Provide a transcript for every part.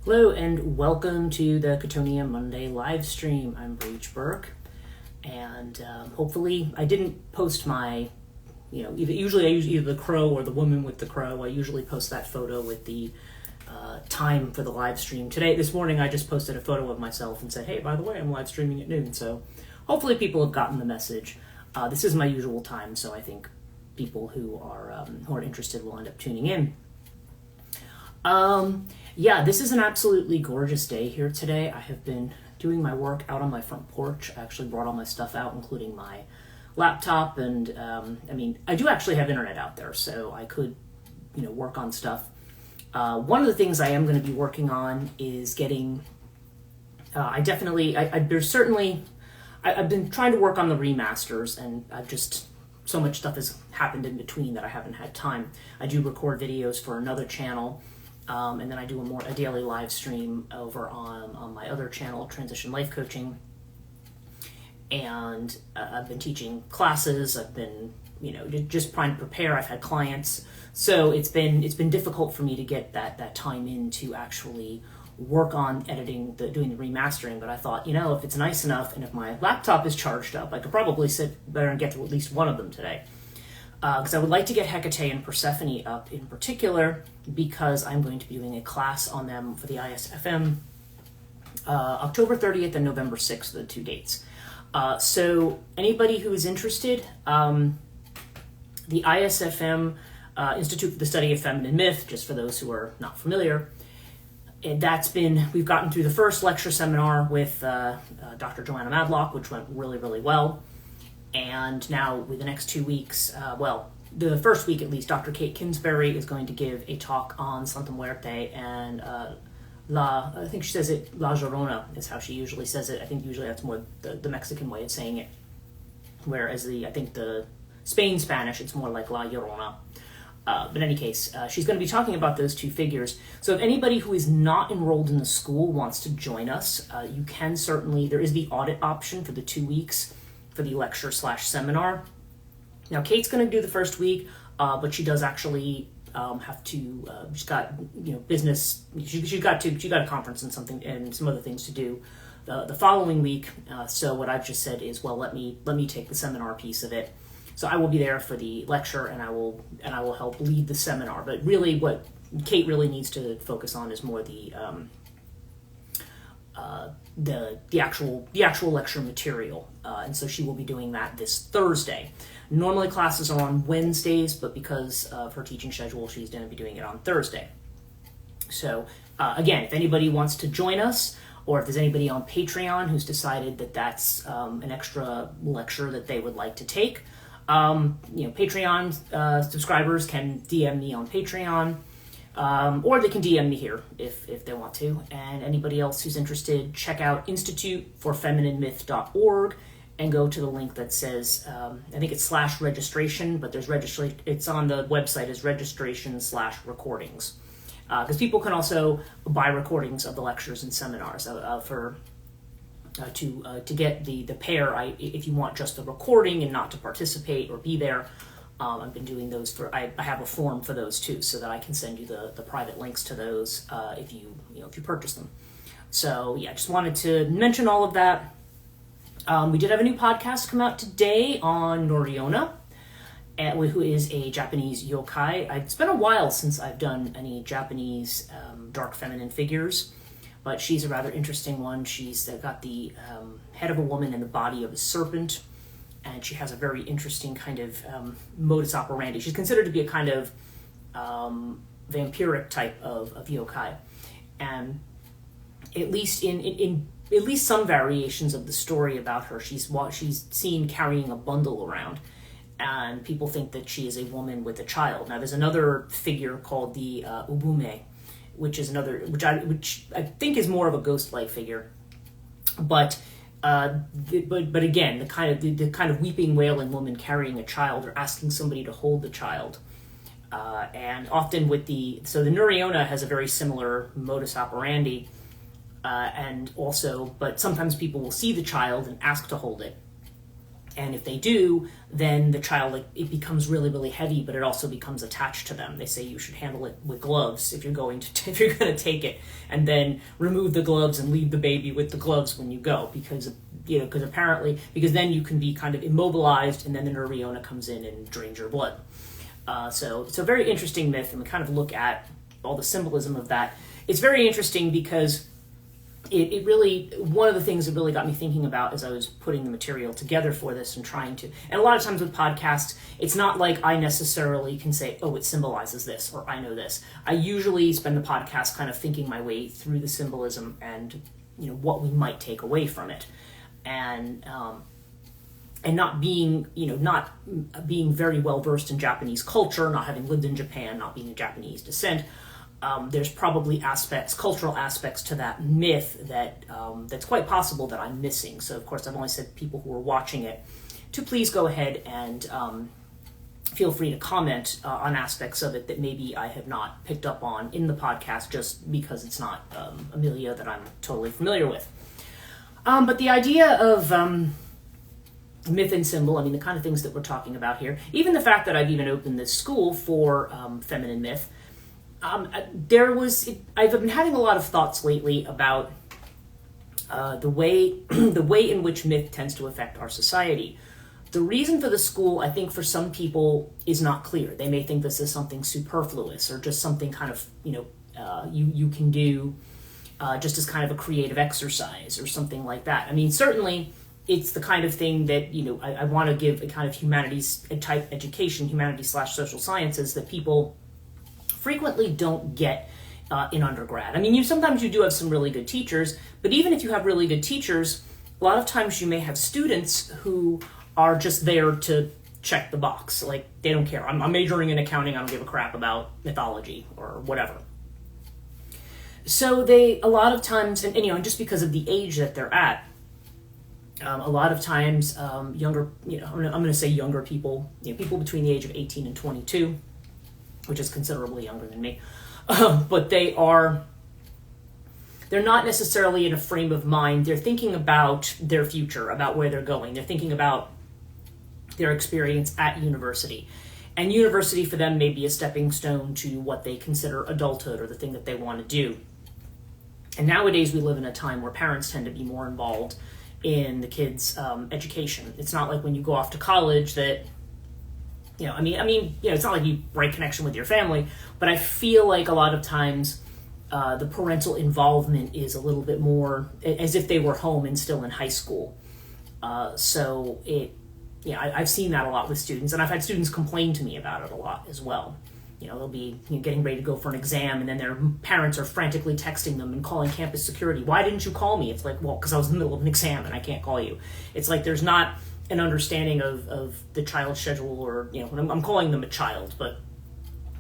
Hello and welcome to the Chthonia Monday live stream. I'm Breach Burke, and hopefully I didn't post my, usually I use either the crow or the woman with the crow. I usually post that photo with the time for the live stream. This morning I just posted a photo of myself and said, hey, by the way, I'm live streaming at noon. So hopefully people have gotten the message. This is my usual time, so I think people who are interested will end up tuning in. Yeah, this is an absolutely gorgeous day here today. I have been doing my work out on my front porch. I actually brought all my stuff out, including my laptop, and I do actually have internet out there, so I could, work on stuff. One of the things I am going to be working on is getting. I've been trying to work on the remasters, and so much stuff has happened in between that I haven't had time. I do record videos for another channel. And then I do a daily live stream over on my other channel, Transition Life Coaching. And I've been teaching classes. I've been, just trying to prepare. I've had clients. So it's been difficult for me to get that time in to actually work on editing, doing the remastering. But I thought, if it's nice enough and if my laptop is charged up, I could probably sit there and get to at least one of them today. Because I would like to get Hecate and Persephone up in particular, because I'm going to be doing a class on them for the ISFM October 30th and November 6th, the two dates. So anybody who is interested, the ISFM, Institute for the Study of Feminine Myth, just for those who are not familiar, we've gotten through the first lecture seminar with Dr. Joanna Madlock, which went really, really well. And now, with the next 2 weeks, the first week at least, Dr. Kate Kinsbury is going to give a talk on Santa Muerte and I think she says it, La Llorona is how she usually says it. I think usually that's more the Mexican way of saying it. Whereas the Spain Spanish, it's more like La Llorona. But in any case, she's going to be talking about those two figures. So if anybody who is not enrolled in the school wants to join us, you can certainly, there is the audit option for the 2 weeks for the lecture/seminar. Now, Kate's going to do the first week, but she does actually have to. She's got business. She got a conference and some other things to do the following week. So what I've just said is, well, let me take the seminar piece of it. So I will be there for the lecture, and I will help lead the seminar. But really, what Kate really needs to focus on is more the actual lecture material, and so she will be doing that this Thursday. Normally classes are on Wednesdays, but because of her teaching schedule, she's going to be doing it on Thursday. So again, if anybody wants to join us, or if there's anybody on Patreon who's decided that that's an extra lecture that they would like to take, Patreon subscribers can DM me on Patreon. Or they can DM me here if they want to. And anybody else who's interested, check out instituteforfemininemyth.org and go to the link that says, I think it's /registration, but there's it's on the website as registration/recordings. Because people can also buy recordings of the lectures and seminars to get the pair. If you want just the recording and not to participate or be there. I've been doing those I have a form for those too, so that I can send you the private links to those if you purchase them. So yeah, just wanted to mention all of that. We did have a new podcast come out today on Noriona, who is a Japanese yokai. It's been a while since I've done any Japanese dark feminine figures, but she's a rather interesting one. She's got the head of a woman and the body of a serpent. And she has a very interesting kind of modus operandi. She's considered to be a kind of vampiric type of yokai. And at least in at least some variations of the story about her, she's seen carrying a bundle around. And people think that she is a woman with a child. Now, there's another figure called the Ubume, which I think is more of a ghost-like figure. But again, the kind of weeping, wailing woman carrying a child or asking somebody to hold the child, and often the Nuriona has a very similar modus operandi, but sometimes people will see the child and ask to hold it, And if they do, then the child, like, it becomes really, really heavy, but it also becomes attached to them. They say you should handle it with gloves if you're going to take it, and then remove the gloves and leave the baby with the gloves when you go, because then you can be kind of immobilized, and then the nerviona comes in and drains your blood. So it's a very interesting myth, and we kind of look at all the symbolism of that. It's very interesting because it really, one of the things that really got me thinking about as I was putting the material together for this and trying to, and a lot of times with podcasts, it's not like I necessarily can say, oh, it symbolizes this, or I know this. I usually spend the podcast kind of thinking my way through the symbolism and, what we might take away from it. And not being very well versed in Japanese culture, not having lived in Japan, not being of Japanese descent, there's probably cultural aspects to that myth that's quite possible that I'm missing. So, of course, I've only said people who are watching it to please go ahead and feel free to comment on aspects of it that maybe I have not picked up on in the podcast, just because it's not a milieu that I'm totally familiar with. But the idea of myth and symbol, the kind of things that we're talking about here, even the fact that I've even opened this school for feminine myth, I've been having a lot of thoughts lately about the way in which myth tends to affect our society. The reason for the school, I think, for some people is not clear. They may think this is something superfluous, or just something kind of you can do just as kind of a creative exercise or something like that. Certainly it's the kind of thing that I want to give a kind of humanities type education, humanities/social sciences, that people frequently don't get in undergrad. Sometimes you do have some really good teachers, but even if you have really good teachers, a lot of times you may have students who are just there to check the box. Like, they don't care. I'm majoring in accounting. I don't give a crap about mythology or whatever. So a lot of times, and just because of the age that they're at, a lot of times younger, I'm going to say younger people, people between the age of 18 and 22, which is considerably younger than me, but they're not necessarily in a frame of mind. They're thinking about their future, about where they're going. They're thinking about their experience at university. And university for them may be a stepping stone to what they consider adulthood, or the thing that they want to do. And nowadays we live in a time where parents tend to be more involved in the kids' education. It's not like when you go off to college that, it's not like you break connection with your family, but I feel like a lot of times the parental involvement is a little bit more as if they were home and still in high school. I've seen that a lot with students, and I've had students complain to me about it a lot as well. They'll be getting ready to go for an exam, and then their parents are frantically texting them and calling campus security. Why didn't you call me? It's like, well, because I was in the middle of an exam and I can't call you. It's like there's not an understanding of the child's schedule, or I'm calling them a child, but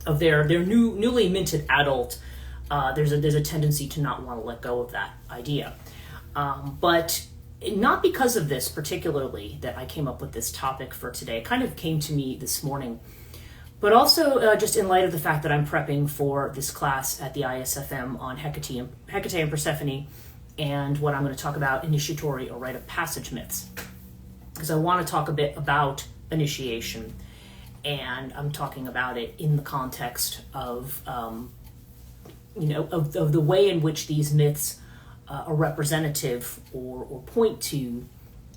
of their newly minted adult. There's a tendency to not want to let go of that idea, but not because of this particularly that I came up with this topic for today. It kind of came to me this morning, but also just in light of the fact that I'm prepping for this class at the ISFM on Hecate and Persephone, and what I'm going to talk about, initiatory or rite of passage myths. Because I want to talk a bit about initiation, and I'm talking about it in the context of the way in which these myths are representative or point to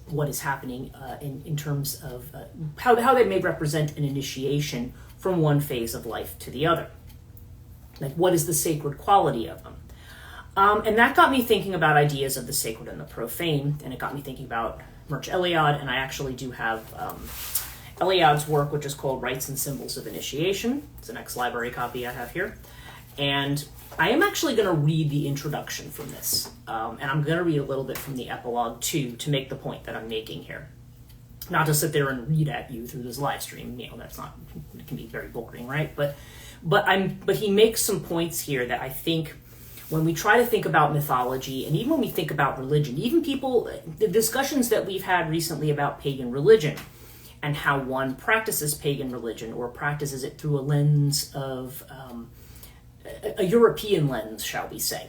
what is happening in terms of how they may represent an initiation from one phase of life to the other. Like, what is the sacred quality of them? And that got me thinking about ideas of the sacred and the profane, and it got me thinking about Mircea Eliade, and I actually do have Eliade's work, which is called Rites and Symbols of Initiation. It's an ex-library copy I have here. And I am actually going to read the introduction from this, and I'm going to read a little bit from the epilogue too, to make the point that I'm making here. Not to sit there and read at you through this live stream, that's not, it can be very boring, right? But he makes some points here that I think, when we try to think about mythology, and even when we think about religion, even the discussions that we've had recently about pagan religion, and how one practices pagan religion, or practices it through a lens of, a European lens, shall we say,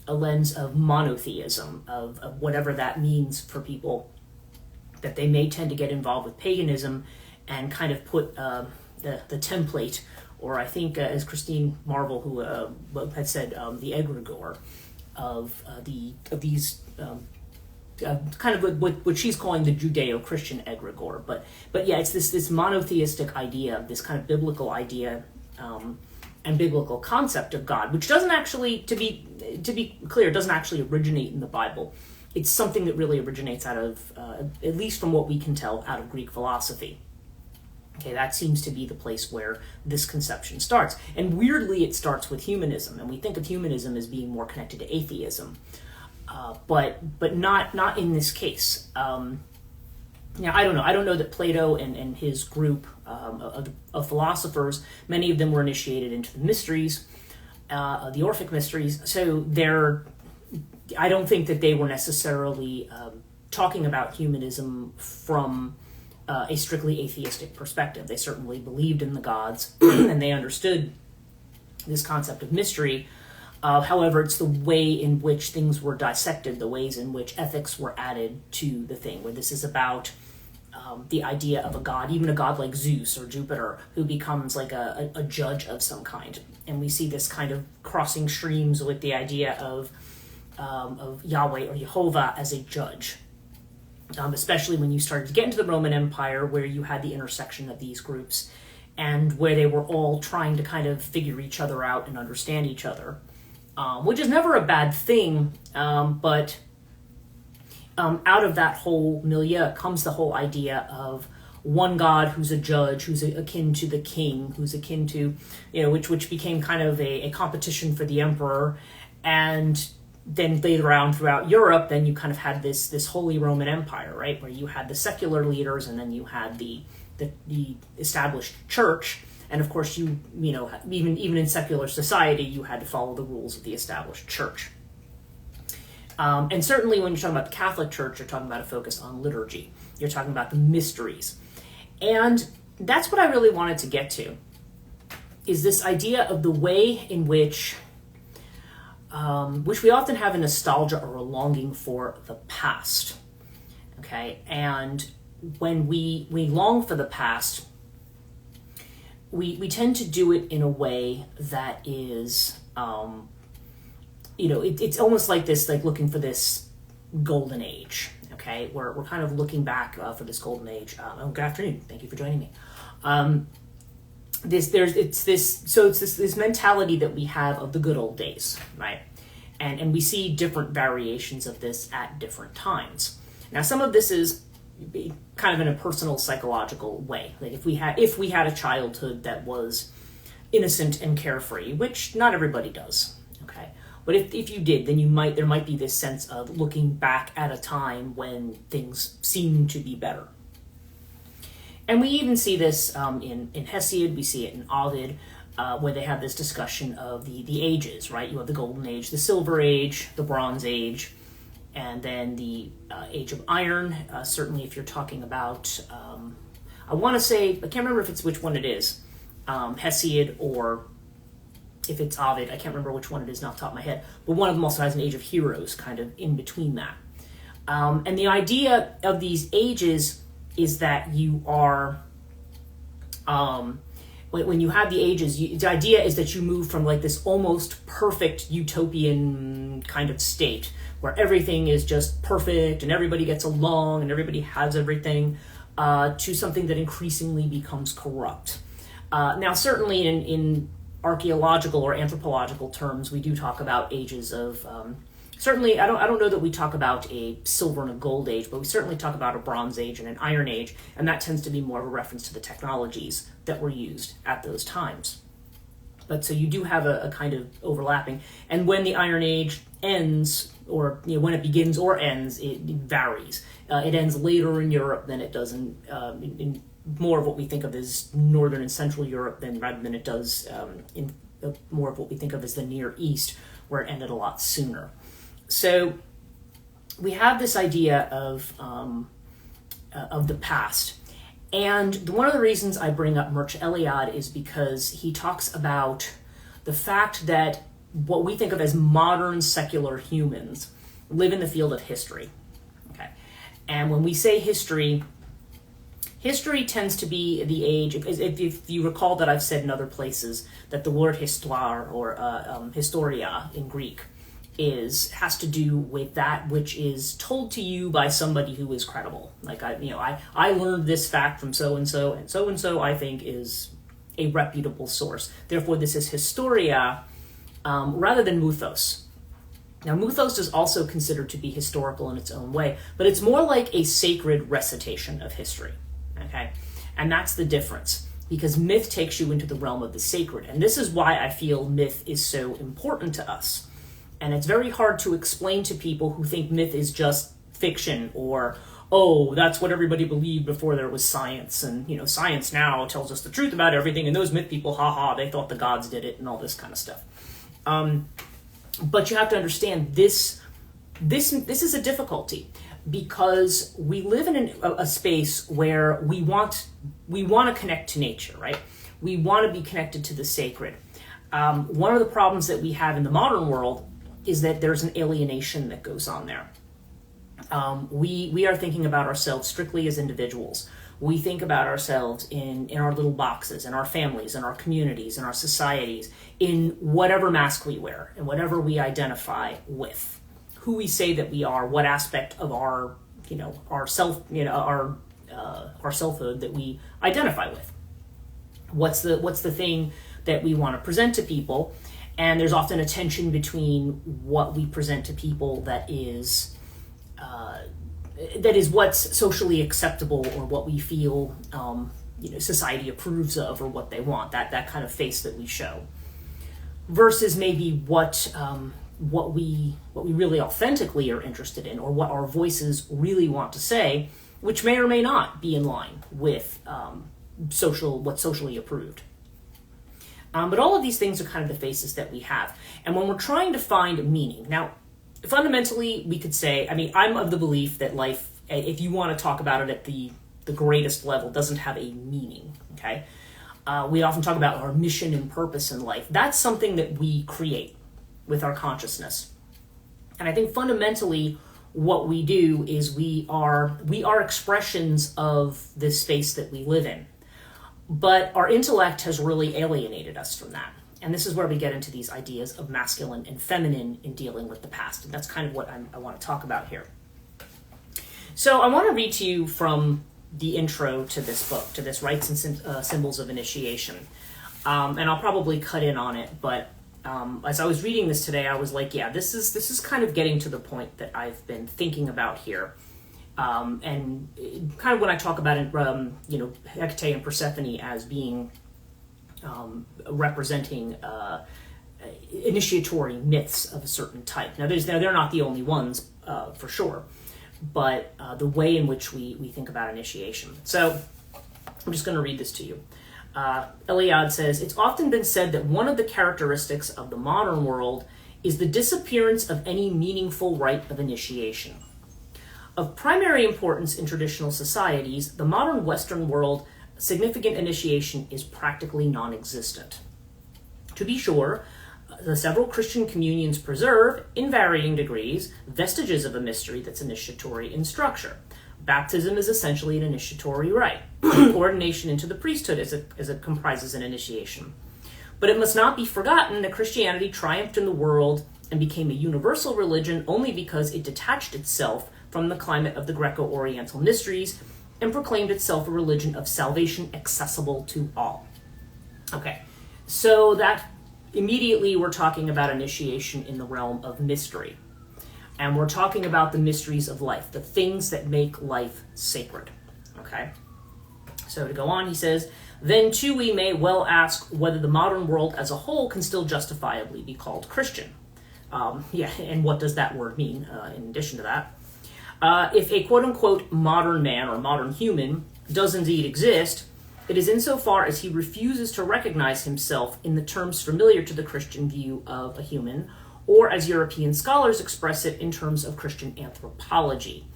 a lens of monotheism, of whatever that means for people. that they may tend to get involved with paganism and kind of put the template, or I think as Christine Marvel, who had said, the egregore of these kind of what she's calling the Judeo-Christian egregore. But yeah, it's this monotheistic idea, this kind of biblical idea and biblical concept of God, which doesn't actually, to be clear, doesn't actually originate in the Bible. It's something that really originates out of, at least from what we can tell, out of Greek philosophy. Okay, that seems to be the place where this conception starts. And weirdly, it starts with humanism, and we think of humanism as being more connected to atheism, but not in this case. Now, I don't know. I don't know that Plato and his group of philosophers, many of them were initiated into the mysteries, the Orphic mysteries. So I don't think that they were necessarily talking about humanism from a strictly atheistic perspective. They certainly believed in the gods and they understood this concept of mystery. However, it's the way in which things were dissected, the ways in which ethics were added to the thing, where this is about the idea of a god, even a god like Zeus or Jupiter, who becomes like a judge of some kind. And we see this kind of crossing streams with the idea of Yahweh or Jehovah as a judge. Especially when you started to get into the Roman Empire, where you had the intersection of these groups and where they were all trying to kind of figure each other out and understand each other, which is never a bad thing, but out of that whole milieu comes the whole idea of one god who's a judge, who's akin to the king, who's akin to, which became kind of a competition for the emperor. And then later on throughout Europe, then you kind of had this Holy Roman Empire, right, where you had the secular leaders, and then you had the established church, and of course even in secular society you had to follow the rules of the established church. And certainly when you're talking about the Catholic Church, you're talking about a focus on liturgy. You're talking about the mysteries, and that's what I really wanted to get to, is this idea of the way in which we often have a nostalgia or a longing for the past, okay? And when we long for the past, we tend to do it in a way that is, it's almost like this, like looking for this golden age, okay? We're kind of looking back for this golden age. Good afternoon. Thank you for joining me. This mentality that we have of the good old days, right? And we see different variations of this at different times. Now, some of this is kind of in a personal psychological way. Like if we had a childhood that was innocent and carefree, which not everybody does, okay? But if you did, then there might be this sense of looking back at a time when things seem to be better. And we even see this in Hesiod, we see it in Ovid, where they have this discussion of the ages, right? You have the Golden Age, the Silver Age, the Bronze Age, and then the Age of Iron. Certainly if you're talking about, I want to say, I can't remember which one it is, Hesiod, or if it's Ovid, I can't remember which one it is off the top of my head, but one of them also has an Age of Heroes kind of in between that. And the idea of these ages is that you are, when you have the ages, the idea is that you move from like this almost perfect utopian kind of state where everything is just perfect and everybody gets along and everybody has everything, to something that increasingly becomes corrupt. Now, certainly in archaeological or anthropological terms, we do talk about ages of, certainly, I don't know that we talk about a silver and a gold age, but we certainly talk about a bronze age and an iron age, and that tends to be more of a reference to the technologies that were used at those times. But so you do have a kind of overlapping, and when the Iron Age ends, or when it begins or ends, it varies. It ends later in Europe than it does in more of what we think of as Northern and Central Europe rather than it does in more of what we think of as the Near East, where it ended a lot sooner. So we have this idea of the past. And one of the reasons I bring up Mircea Eliade is because he talks about the fact that what we think of as modern secular humans live in the field of history. Okay. And when we say history, history tends to be the age, if you recall that I've said in other places that the word histoire or historia in Greek has to do with that which is told to you by somebody who is credible. Like I learned this fact from so and so I think is a reputable source. Therefore, this is historia rather than mythos. Now, mythos is also considered to be historical in its own way, but it's more like a sacred recitation of history. Okay, and that's the difference, because myth takes you into the realm of the sacred, and this is why I feel myth is so important to us. And it's very hard to explain to people who think myth is just fiction, or, oh, that's what everybody believed before there was science, and, science now tells us the truth about everything, and those myth people, they thought the gods did it, and all this kind of stuff. But you have to understand this is a difficulty, because we live in a space where we want to connect to nature, right? We want to be connected to the sacred. One of the problems that we have in the modern world is that there's an alienation that goes on there. We are thinking about ourselves strictly as individuals. We think about ourselves in our little boxes, in our families, in our communities, in our societies, in whatever mask we wear and whatever we identify with, who we say that we are, what aspect of our self, our selfhood that we identify with. What's the thing that we want to present to people? And there's often a tension between what we present to people that is what's socially acceptable, or what we feel society approves of, or what they want, that kind of face that we show, versus maybe what we really authentically are interested in, or what our voices really want to say, which may or may not be in line with what's socially approved. But all of these things are kind of the faces that we have. And when we're trying to find meaning, now, fundamentally, we could say, I'm of the belief that life, if you want to talk about it at the greatest level, doesn't have a meaning, okay? We often talk about our mission and purpose in life. That's something that we create with our consciousness. And I think fundamentally what we do is we are expressions of this space that we live in. But our intellect has really alienated us from that. And this is where we get into these ideas of masculine and feminine in dealing with the past. And that's kind of what I want to talk about here. So I want to read to you from the intro to this book, to this Rites and Symbols of Initiation. And I'll probably cut in on it, but as I was reading this today, I was like, yeah, this is kind of getting to the point that I've been thinking about here. And kind of when I talk about it, Hecate and Persephone as being representing initiatory myths of a certain type. Now, they're not the only ones, for sure, but the way in which we think about initiation. So I'm just going to read this to you. Eliade says, "It's often been said that one of the characteristics of the modern world is the disappearance of any meaningful rite of initiation. Of primary importance in traditional societies, the modern Western world, significant initiation is practically non-existent. To be sure, the several Christian communions preserve, in varying degrees, vestiges of a mystery that's initiatory in structure. Baptism is essentially an initiatory rite. Ordination into the priesthood as it comprises an initiation. But it must not be forgotten that Christianity triumphed in the world and became a universal religion only because it detached itself from the climate of the Greco-Oriental mysteries and proclaimed itself a religion of salvation accessible to all." Okay, so that immediately we're talking about initiation in the realm of mystery. And we're talking about the mysteries of life, the things that make life sacred. Okay? So to go on, he says, "Then too we may well ask whether the modern world as a whole can still justifiably be called Christian." And what does that word mean in addition to that? If a quote-unquote modern man or modern human does indeed exist, it is insofar as he refuses to recognize himself in the terms familiar to the Christian view of a human, or as European scholars express it in terms of Christian anthropology.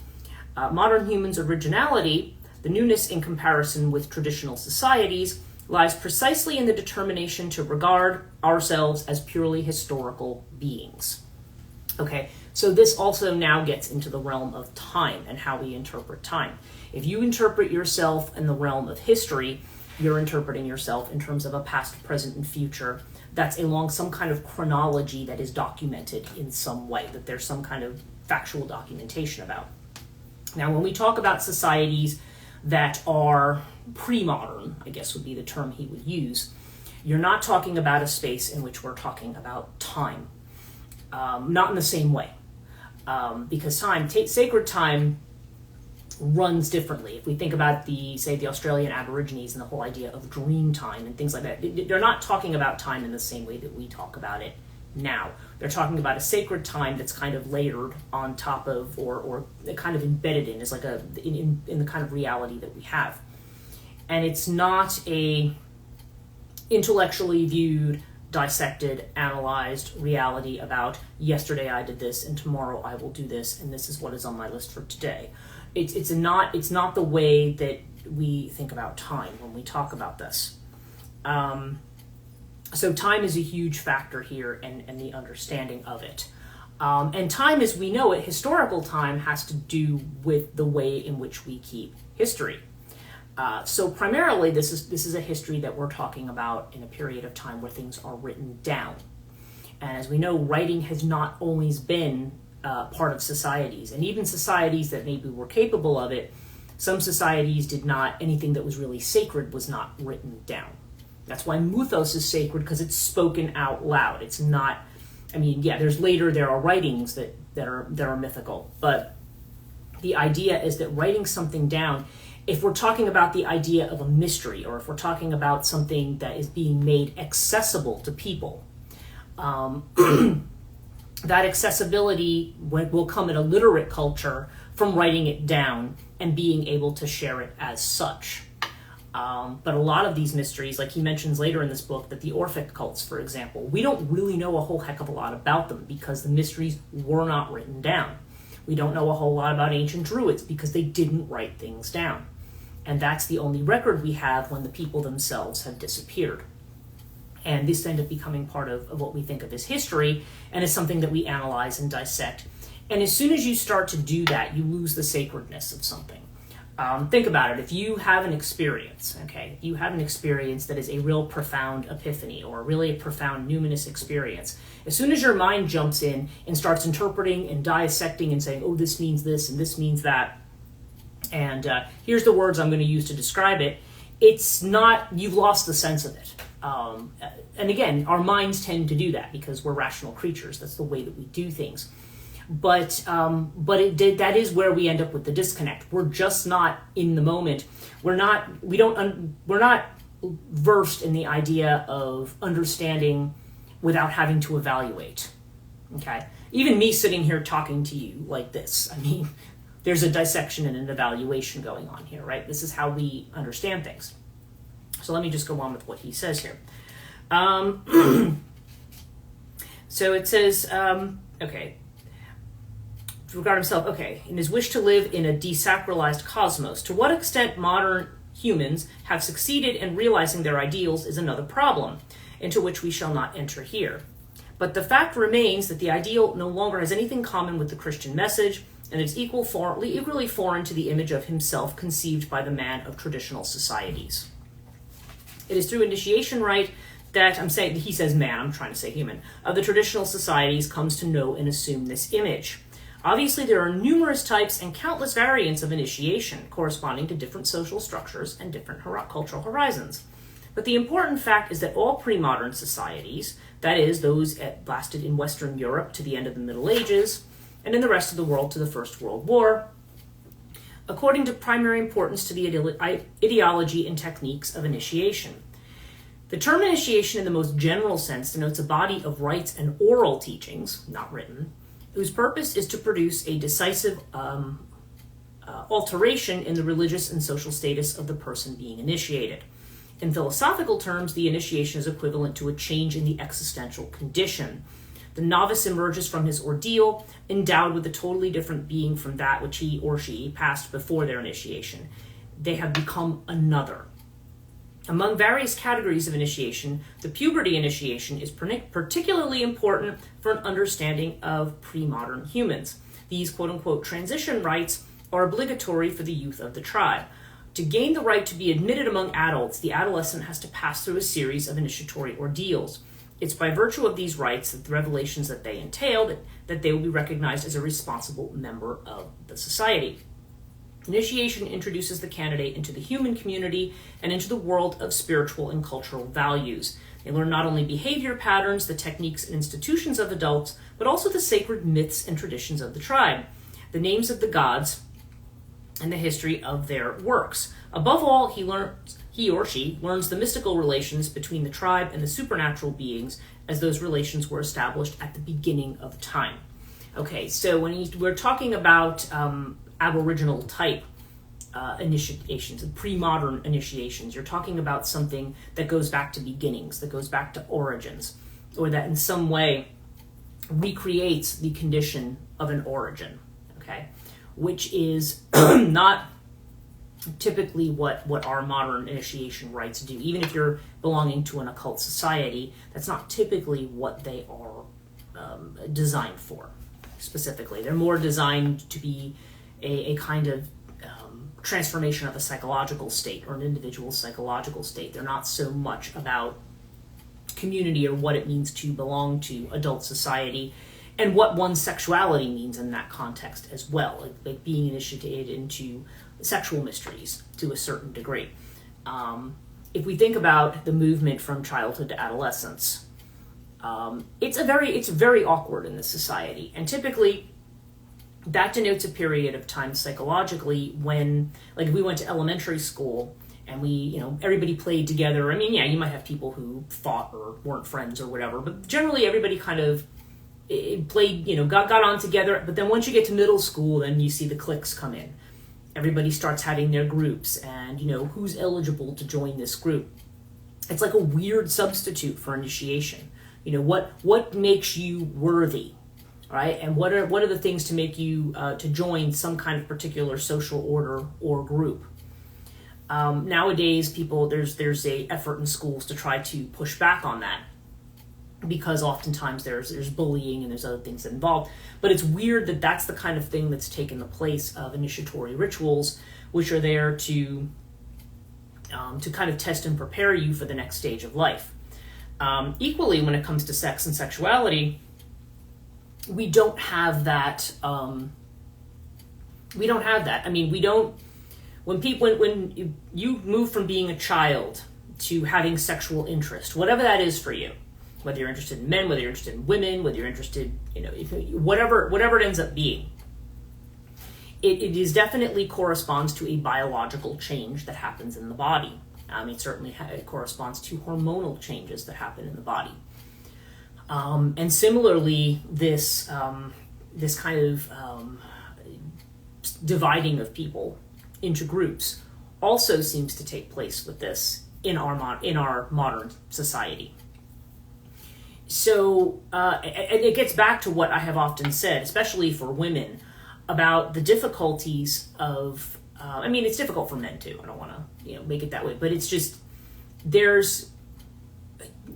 Modern humans' originality, the newness in comparison with traditional societies, lies precisely in the determination to regard ourselves as purely historical beings. Okay, so this also now gets into the realm of time and how we interpret time. If you interpret yourself in the realm of history, you're interpreting yourself in terms of a past, present, and future that's along some kind of chronology that is documented in some way, that there's some kind of factual documentation about. Now, when we talk about societies that are pre-modern, I guess would be the term he would use, you're not talking about a space in which we're talking about time. Not in the same way. Because sacred time runs differently. If we think about the Australian Aborigines and the whole idea of dream time and things like that, they're not talking about time in the same way that we talk about it now. They're talking about a sacred time that's kind of layered on top of, or kind of embedded in, is like in the kind of reality that we have. And it's not a intellectually viewed, dissected, analyzed reality about yesterday I did this and tomorrow I will do this and this is what is on my list for today. It's not the way that we think about time when we talk about this. So time is a huge factor here and the understanding of it. And time as we know it, historical time, has to do with the way in which we keep history. So primarily this is a history that we're talking about in a period of time where things are written down. And as we know, writing has not always been part of societies. And even societies that maybe were capable of it, some societies did not, anything that was really sacred was not written down. That's why mythos is sacred, because it's spoken out loud. It's not, there are writings that are mythical, but the idea is that writing something down, if we're talking about the idea of a mystery, or if we're talking about something that is being made accessible to people, that accessibility will come in a literate culture from writing it down and being able to share it as such. But a lot of these mysteries, like he mentions later in this book, that the Orphic cults, for example, we don't really know a whole heck of a lot about them because the mysteries were not written down. We don't know a whole lot about ancient Druids because they didn't write things down. And that's the only record we have when the people themselves have disappeared. And this ended up becoming part of what we think of as history, and is something that we analyze and dissect. And as soon as you start to do that, you lose the sacredness of something. Think about it. If you have an experience, if you have an experience that is a real profound epiphany, or really a profound numinous experience, as soon as your mind jumps in and starts interpreting and dissecting and saying, oh, this means this and this means that, and here's the words I'm going to use to describe it, it's not, you've lost the sense of it. And again, our minds tend to do that because we're rational creatures. That's the way that we do things. But that is where we end up with the disconnect. We're just not in the moment. We're not versed in the idea of understanding without having to evaluate. Okay? Even me sitting here talking to you like this, there's a dissection and an evaluation going on here, right? This is how we understand things. So let me just go on with what he says here. So it says, regard himself, in his wish to live in a desacralized cosmos. To what extent modern humans have succeeded in realizing their ideals is another problem, into which we shall not enter here. But the fact remains that the ideal no longer has anything common with the Christian message, and is equally foreign to the image of himself conceived by the man of traditional societies. It is through initiation rite that, he says man, I'm trying to say human, of the traditional societies comes to know and assume this image. Obviously, there are numerous types and countless variants of initiation, corresponding to different social structures and different cultural horizons. But the important fact is that all pre-modern societies, that is, those that lasted in Western Europe to the end of the Middle Ages, and in the rest of the world to the First World War, according to primary importance to the ideology and techniques of initiation. The term initiation in the most general sense denotes a body of rites and oral teachings, not written, whose purpose is to produce a decisive alteration in the religious and social status of the person being initiated. In philosophical terms, the initiation is equivalent to a change in the existential condition. The novice emerges from his ordeal endowed with a totally different being from that which he or she passed before their initiation. They have become another. Among various categories of initiation, the puberty initiation is particularly important for an understanding of pre-modern humans. These quote-unquote transition rites are obligatory for the youth of the tribe. To gain the right to be admitted among adults, the adolescent has to pass through a series of initiatory ordeals. It's by virtue of these rites, that the revelations that they entail, that they will be recognized as a responsible member of the society. Initiation introduces the candidate into the human community and into the world of spiritual and cultural values. They learn not only behavior patterns, the techniques and institutions of adults, but also the sacred myths and traditions of the tribe, the names of the gods, and the history of their works. Above all, he or she learns the mystical relations between the tribe and the supernatural beings, as those relations were established at the beginning of time. Okay, so when we're talking about Aboriginal type initiations, pre-modern initiations, you're talking about something that goes back to beginnings, that goes back to origins, or that in some way recreates the condition of an origin, okay, which is not typically what our modern initiation rites do. Even if you're belonging to an occult society, that's not typically what they are designed for. Specifically, they're more designed to be a kind of transformation of a psychological state or an individual's psychological state. They're not so much about community or what it means to belong to adult society and what one's sexuality means in that context as well, like being initiated into sexual mysteries to a certain degree. If we think about the movement from childhood to adolescence, it's very awkward in this society, and typically that denotes a period of time psychologically when, like, if we went to elementary school and everybody played together. I mean, yeah, you might have people who fought or weren't friends or whatever, but generally everybody kind of played, got on together. But then once you get to middle school, then you see the cliques come in. Everybody starts having their groups, and who's eligible to join this group. It's like a weird substitute for initiation. What makes you worthy, right? And what are the things to make you to join some kind of particular social order or group? Nowadays, there's a effort in schools to try to push back on that, because oftentimes there's bullying and there's other things that involve. But it's weird that that's the kind of thing that's taken the place of initiatory rituals, which are there to kind of test and prepare you for the next stage of life. Equally, when it comes to sex and sexuality, we don't have that. We don't have that. I mean, we don't. When you move from being a child to having sexual interest, whatever that is for you, whether you're interested in men, whether you're interested in women, whether you're interested, whatever it ends up being, it is definitely corresponds to a biological change that happens in the body. It certainly it corresponds to hormonal changes that happen in the body. And similarly, this kind of dividing of people into groups also seems to take place with this in our modern society. So, and it gets back to what I have often said, especially for women, about the difficulties of, it's difficult for men too. I don't want to, make it that way, but it's just,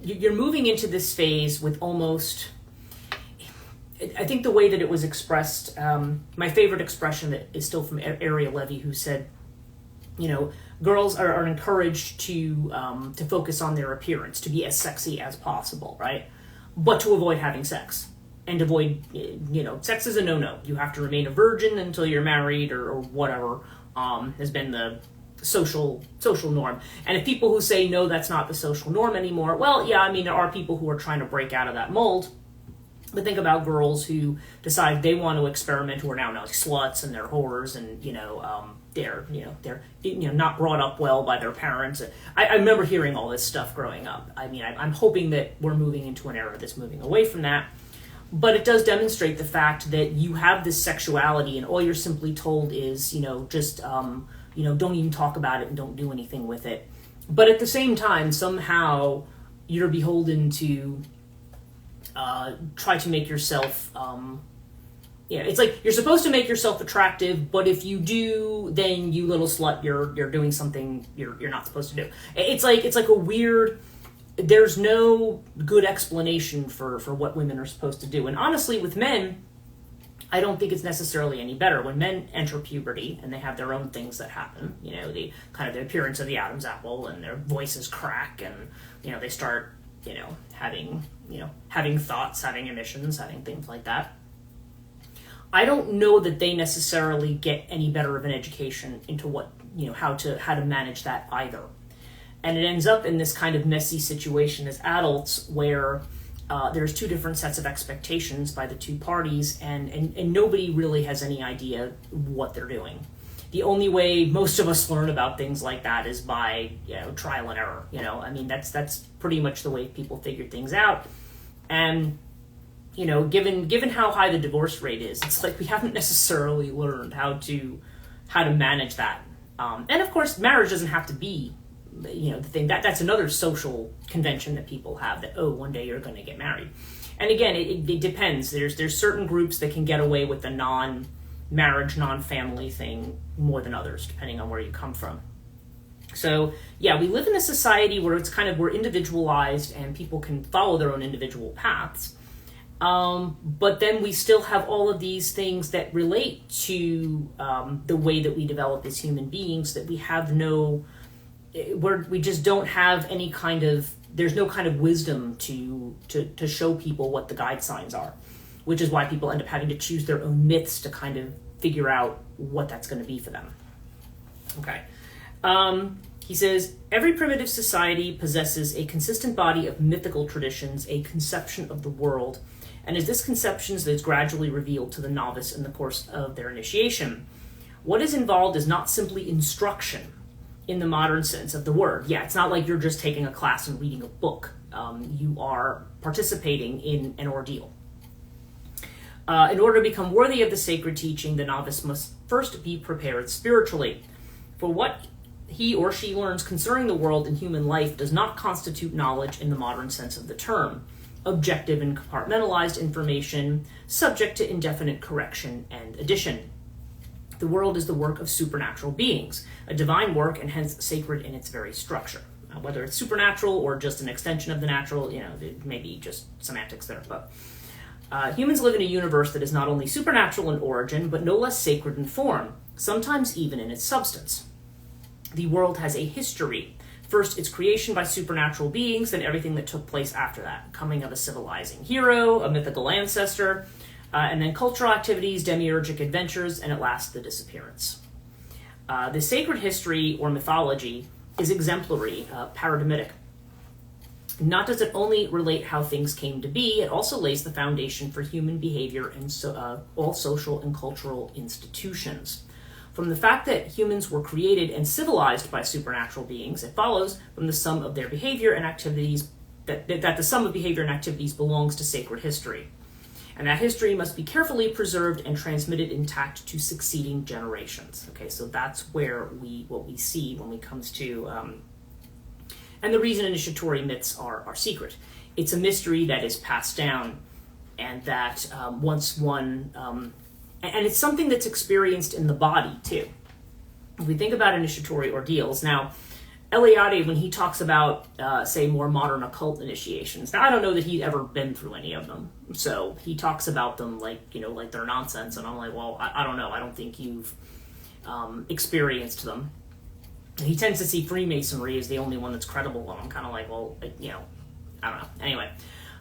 you're moving into this phase with almost, I think the way that it was expressed, my favorite expression that is still from Ariel Levy, who said, girls are encouraged to focus on their appearance, to be as sexy as possible, right? But to avoid having sex. And avoid, sex is a no-no. You have to remain a virgin until you're married or whatever has been the social norm. And if people who say, no, that's not the social norm anymore, well, yeah, there are people who are trying to break out of that mold. But think about girls who decide they want to experiment, who are now like sluts and they're whores, and they're not brought up well by their parents. I remember hearing all this stuff growing up. I'm hoping that we're moving into an era that's moving away from that. But it does demonstrate the fact that you have this sexuality, and all you're simply told is, just don't even talk about it and don't do anything with it. But at the same time, somehow you're beholden to try to make yourself it's like you're supposed to make yourself attractive, but if you do, then you little slut, you're doing something you're not supposed to do. It's like a weird. There's no good explanation for what women are supposed to do, and honestly, with men, I don't think it's necessarily any better. When men enter puberty and they have their own things that happen, the kind of the appearance of the Adam's apple, and their voices crack, and they start having thoughts, having emissions, having things like that. I don't know that they necessarily get any better of an education into what how to manage that either, and it ends up in this kind of messy situation as adults where there's two different sets of expectations by the two parties, and nobody really has any idea what they're doing. The only way most of us learn about things like that is by trial and error. I mean, that's pretty much the way people figure things out. And given how high the divorce rate is, it's like we haven't necessarily learned how to manage that. And of course, marriage doesn't have to be the thing. That's another social convention that people have, that one day you're going to get married. And again, it depends. There's certain groups that can get away with the non-marriage, non-family thing more than others, depending on where you come from. So yeah, we live in a society where we're individualized and people can follow their own individual paths. But then we still have all of these things that relate to the way that we develop as human beings, that we have we just don't have any there's no kind of wisdom to show people what the guide signs are, which is why people end up having to choose their own myths to kind of figure out what that's going to be for them. Okay. He says, every primitive society possesses a consistent body of mythical traditions, a conception of the world, and is this conception that is gradually revealed to the novice in the course of their initiation. What is involved is not simply instruction in the modern sense of the word. Yeah, it's not like you're just taking a class and reading a book. You are participating in an ordeal. In order to become worthy of the sacred teaching, the novice must first be prepared spiritually. For what he or she learns concerning the world and human life does not constitute knowledge in the modern sense of the term. Objective and compartmentalized information, subject to indefinite correction and addition. The world is the work of supernatural beings, a divine work and hence sacred in its very structure. Whether it's supernatural or just an extension of the natural, it may be just semantics there. But humans live in a universe that is not only supernatural in origin, but no less sacred in form, sometimes even in its substance. The world has a history. First, its creation by supernatural beings, then everything that took place after that. Coming of a civilizing hero, a mythical ancestor, and then cultural activities, demiurgic adventures, and at last the disappearance. The sacred history or mythology is exemplary, paradigmatic. Not does it only relate how things came to be, it also lays the foundation for human behavior and all social and cultural institutions. From the fact that humans were created and civilized by supernatural beings, it follows from the sum of their behavior and activities that the sum of behavior and activities belongs to sacred history. And that history must be carefully preserved and transmitted intact to succeeding generations. Okay, so that's what we see when it comes to, and the reason initiatory myths are secret. It's a mystery that is passed down, and that once one, and it's something that's experienced in the body too. If we think about initiatory ordeals, now, Eliade, when he talks about, say, more modern occult initiations, now I don't know that he'd ever been through any of them, so he talks about them like they're nonsense, and I'm like, well, I don't know, I don't think you've experienced them. He tends to see Freemasonry as the only one that's credible, and I'm kind of like, well, I don't know. Anyway,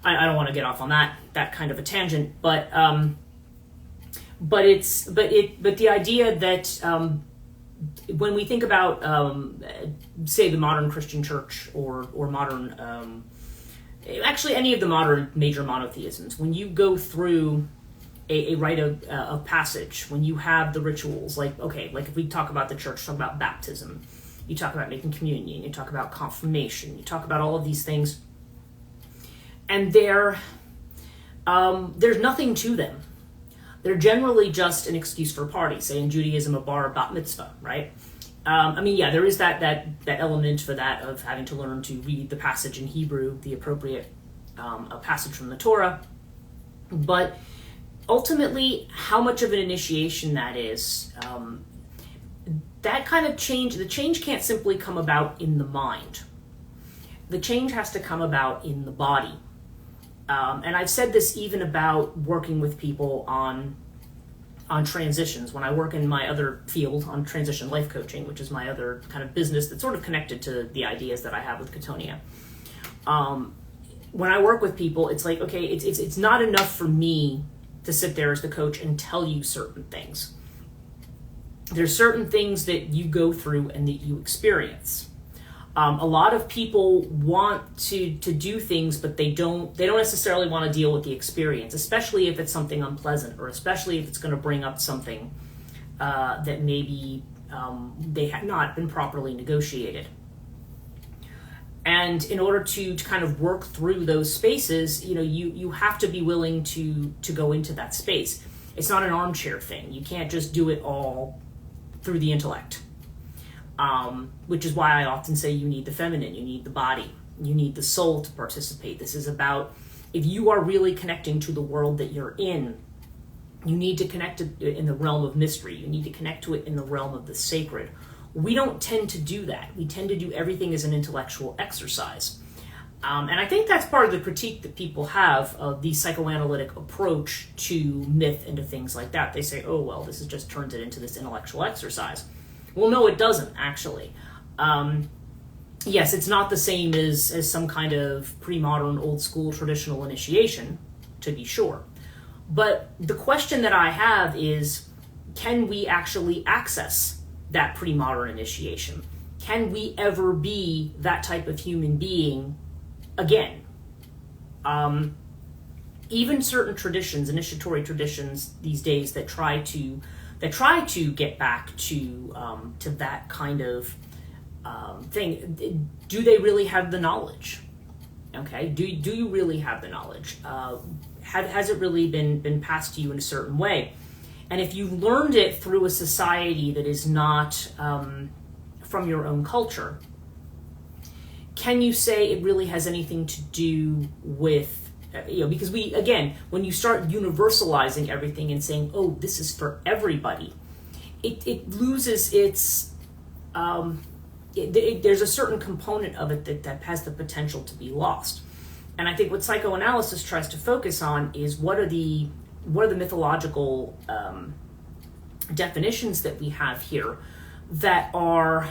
I don't want to get off on that kind of a tangent, but the idea that when we think about, say, the modern Christian church or modern, actually any of the modern major monotheisms, when you go through a rite of passage, when you have the rituals, like if we talk about the church, talk about baptism, you talk about making communion, you talk about confirmation, you talk about all of these things, and there's nothing to them. They're generally just an excuse for a party. Say in Judaism, a bar bat mitzvah, right? There is that element for that of having to learn to read the passage in Hebrew, the appropriate passage from the Torah. But ultimately, how much of an initiation that is, that kind of change, the change can't simply come about in the mind. The change has to come about in the body. And I've said this even about working with people on transitions. When I work in my other field on transition life coaching, which is my other kind of business that's sort of connected to the ideas that I have with Chthonia. When I work with people, it's like, okay, it's not enough for me to sit there as the coach and tell you certain things. There's certain things that you go through and that you experience. A lot of people want to do things, but they don't necessarily want to deal with the experience, especially if it's something unpleasant, or especially if it's going to bring up something that maybe they have not been properly negotiated. And in order to kind of work through those spaces, you have to be willing to go into that space. It's not an armchair thing. You can't just do it all through the intellect. Which is why I often say you need the feminine, you need the body, you need the soul to participate. This is about, if you are really connecting to the world that you're in, you need to connect it in the realm of mystery. You need to connect to it in the realm of the sacred. We don't tend to do that. We tend to do everything as an intellectual exercise. And I think that's part of the critique that people have of the psychoanalytic approach to myth and to things like that. They say, oh, well, this just turns it into this intellectual exercise. Well, no, it doesn't, actually. Yes, it's not the same as some kind of pre-modern, old-school, traditional initiation, to be sure. But the question that I have is, can we actually access that pre-modern initiation? Can we ever be that type of human being again? Even certain traditions, initiatory traditions these days that try to get back to that kind of thing, do they really have the knowledge? Okay, do you really have the knowledge? Has it really been passed to you in a certain way? And if you've learned it through a society that is not from your own culture, can you say it really has anything to do with, because when you start universalizing everything and saying, oh, this is for everybody, it loses its, there's a certain component of it that has the potential to be lost. And I think what psychoanalysis tries to focus on is what are the mythological definitions that we have here that are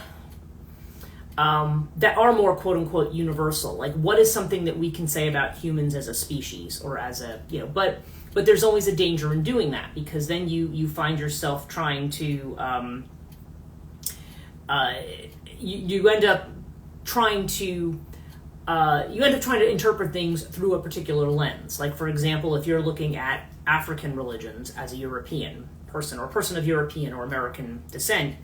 more quote unquote universal. Like, what is something that we can say about humans as a species, or as a, but there's always a danger in doing that, because then you find yourself trying to you end up trying to interpret things through a particular lens. Like, for example, if you're looking at African religions as a European person, or a person of European or American descent,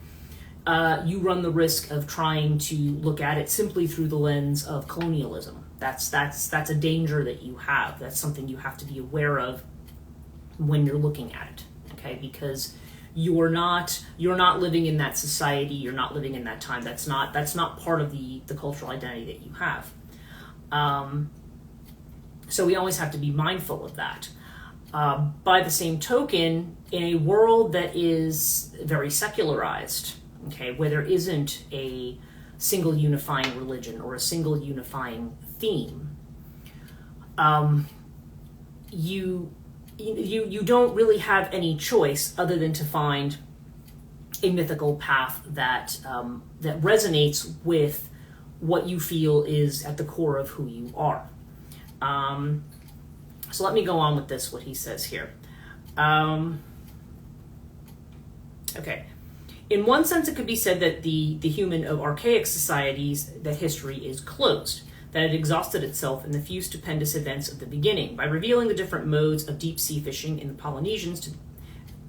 you run the risk of trying to look at it simply through the lens of colonialism. That's a danger that you have. That's something you have to be aware of when you're looking at it. Okay, because you're not living in that society. You're not living in that time. That's not part of the cultural identity that you have. So we always have to be mindful of that. By the same token, in a world that is very secularized, okay, where there isn't a single unifying religion or a single unifying theme, you don't really have any choice other than to find a mythical path that resonates with what you feel is at the core of who you are. So let me go on with this, what he says here. Okay. In one sense, it could be said that the human of archaic societies, that history is closed, that it exhausted itself in the few stupendous events of the beginning, by revealing the different modes of deep-sea fishing in the Polynesians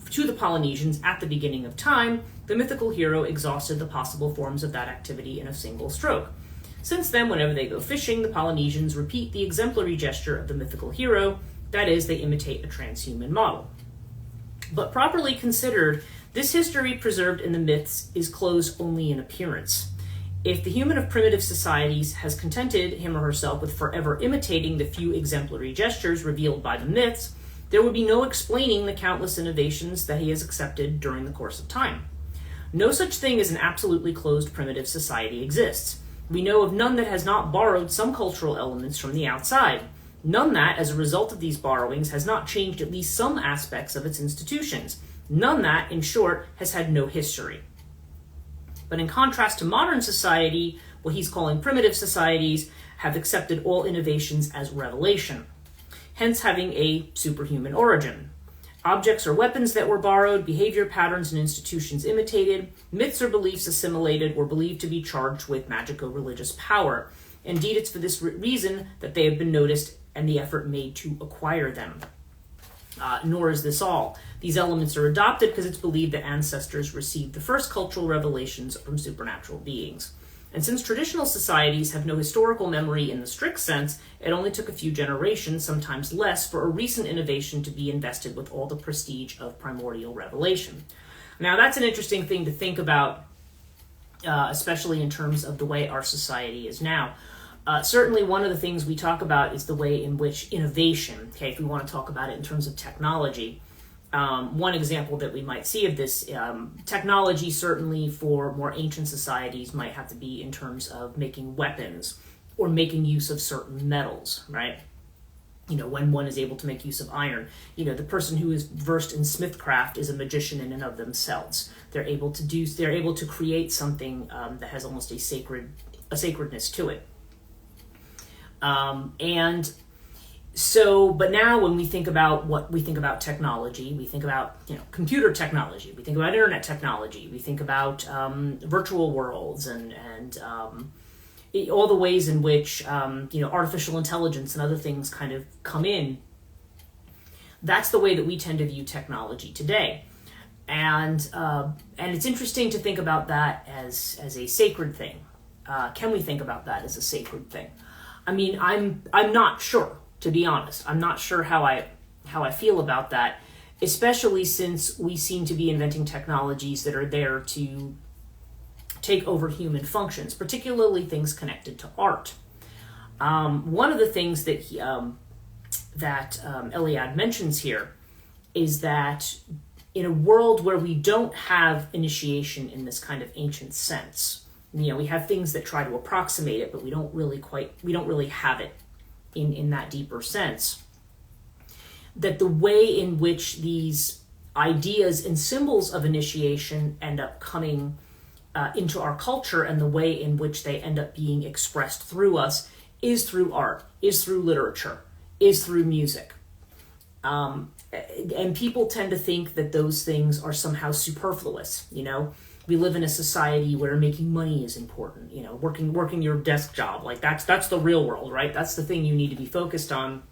to the Polynesians at the beginning of time. The mythical hero exhausted the possible forms of that activity in a single stroke. Since then, whenever they go fishing, the Polynesians repeat the exemplary gesture of the mythical hero, that is, they imitate a transhuman model. But properly considered, this history preserved in the myths is closed only in appearance. If the human of primitive societies has contented him or herself with forever imitating the few exemplary gestures revealed by the myths there would be no explaining the countless innovations that he has accepted during the course of time. No such thing as an absolutely closed primitive society exists. We know of none that has not borrowed some cultural elements from the outside. None that, as a result of these borrowings, has not changed at least some aspects of its institutions. None that, in short, has had no history. But in contrast to modern society, what he's calling primitive societies have accepted all innovations as revelation, hence having a superhuman origin. Objects or weapons that were borrowed, behavior patterns and institutions imitated, myths or beliefs assimilated, or believed to be charged with magico-religious power. Indeed, it's for this reason that they have been noticed and the effort made to acquire them. Nor is this all. These elements are adopted because it's believed that ancestors received the first cultural revelations from supernatural beings. And since traditional societies have no historical memory in the strict sense, it only took a few generations, sometimes less, for a recent innovation to be invested with all the prestige of primordial revelation. Now, that's an interesting thing to think about, especially in terms of the way our society is now. Certainly one of the things we talk about is the way in which innovation, okay, if we want to talk about it in terms of technology, one example that we might see of this, technology certainly for more ancient societies might have to be in terms of making weapons or making use of certain metals, right? You know, when one is able to make use of iron, you know, the person who is versed in smithcraft is a magician in and of themselves. They're able to create something that has almost a sacredness to it. But now when we think about technology, we think about, you know, computer technology, we think about internet technology, we think about virtual worlds and all the ways in which, you know, artificial intelligence and other things kind of come in. That's the way that we tend to view technology today. And it's interesting to think about that as a sacred thing. Can we think about that as a sacred thing? I mean, I'm not sure, to be honest. I'm not sure how I feel about that, especially since we seem to be inventing technologies that are there to take over human functions, particularly things connected to art. One of the things that Eliade mentions here is that in a world where we don't have initiation in this kind of ancient sense, you know, we have things that try to approximate it, but we don't really have it in that deeper sense. That the way in which these ideas and symbols of initiation end up coming into our culture and the way in which they end up being expressed through us is through art, is through literature, is through music. And people tend to think that those things are somehow superfluous, you know? We live in a society where making money is important, you know, working your desk job. Like that's the real world, right? That's the thing you need to be focused on,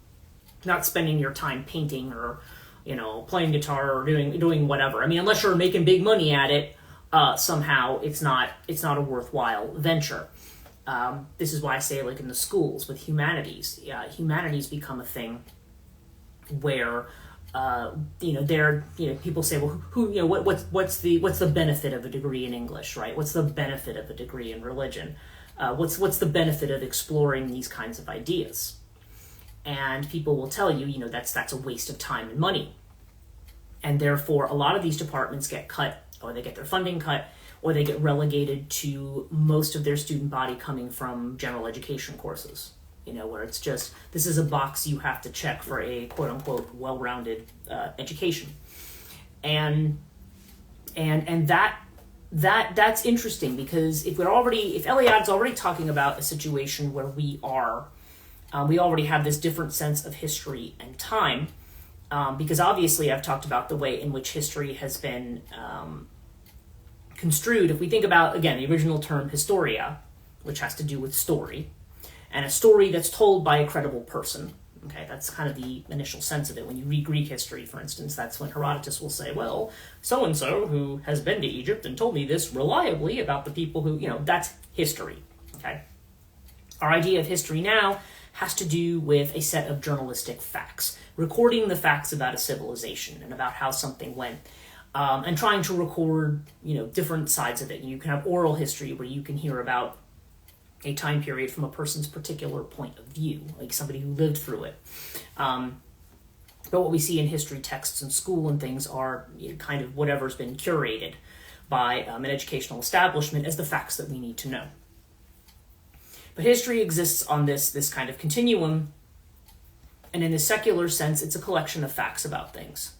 not spending your time painting or, you know, playing guitar or doing whatever. I mean, unless you're making big money at it, somehow it's not a worthwhile venture. This is why I say, like in the schools with humanities, humanities become a thing where people say, well, what's the benefit of a degree in English, right? What's the benefit of a degree in religion? What's the benefit of exploring these kinds of ideas? And people will tell you, you know, that's a waste of time and money. And therefore, a lot of these departments get cut, or they get their funding cut, or they get relegated to most of their student body coming from general education courses. You know, where it's just, this is a box you have to check for a quote-unquote well-rounded education. And that's interesting, because if Eliade's already talking about a situation where we already have this different sense of history and time, because obviously I've talked about the way in which history has been construed. If we think about, again, the original term historia, which has to do with story, and a story that's told by a credible person. Okay, that's kind of the initial sense of it. When you read Greek history, for instance, that's when Herodotus will say, well, so-and-so who has been to Egypt and told me this reliably about the people who, you know, that's history. Okay. Our idea of history now has to do with a set of journalistic facts, recording the facts about a civilization and about how something went, and trying to record, you know, different sides of it. You can have oral history where you can hear about a time period from a person's particular point of view, like somebody who lived through it. But But what we see in history texts in school and things are kind of whatever's been curated by an educational establishment as the facts that we need to know. But history exists on this kind of continuum, and in the secular sense, it's a collection of facts about things.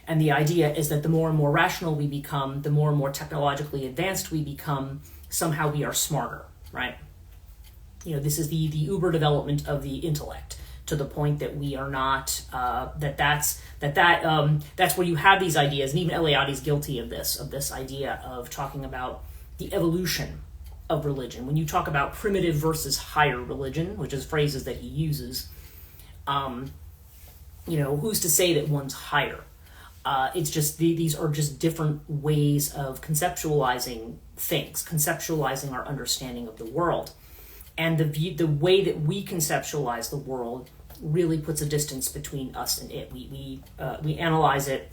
And the idea is that the more and more rational we become, the more and more technologically advanced we become, somehow we are smarter, right? This is the uber development of the intellect, to the point that we are not, that's where you have these ideas, and even Eliade is guilty of this idea of talking about the evolution of religion. When you talk about primitive versus higher religion, which is phrases that he uses, who's to say that one's higher? It's just, these are just different ways of conceptualizing things, conceptualizing our understanding of the world. And the way that we conceptualize the world really puts a distance between us and it. We analyze it